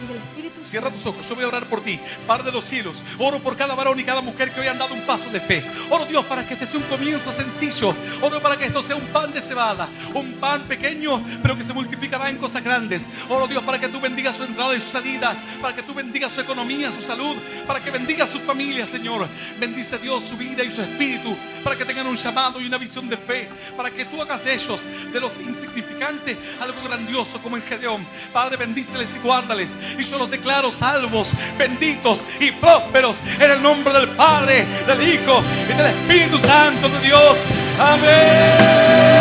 Speaker 1: Cierra tus ojos, yo voy a orar por ti. Padre de los cielos, oro por cada varón y cada mujer que hoy han dado un paso de fe. Oro, Dios, para que este sea un comienzo sencillo. Oro para que esto sea un pan de cebada, un pan pequeño, pero que se multiplicará en cosas grandes. Oro, Dios, para que tú bendigas su entrada y su salida, para que tú bendigas su economía, su salud, para que bendigas su familia, Señor. Bendice, Dios, su vida y su espíritu, para que tengan un llamado y una visión de fe, para que tú hagas de ellos, de los insignificantes, algo grandioso como en Gedeón. Padre, bendíceles y guárdales, y yo los declaro salvos, benditos y prósperos en el nombre del Padre, del Hijo y del Espíritu Santo de Dios. Amén.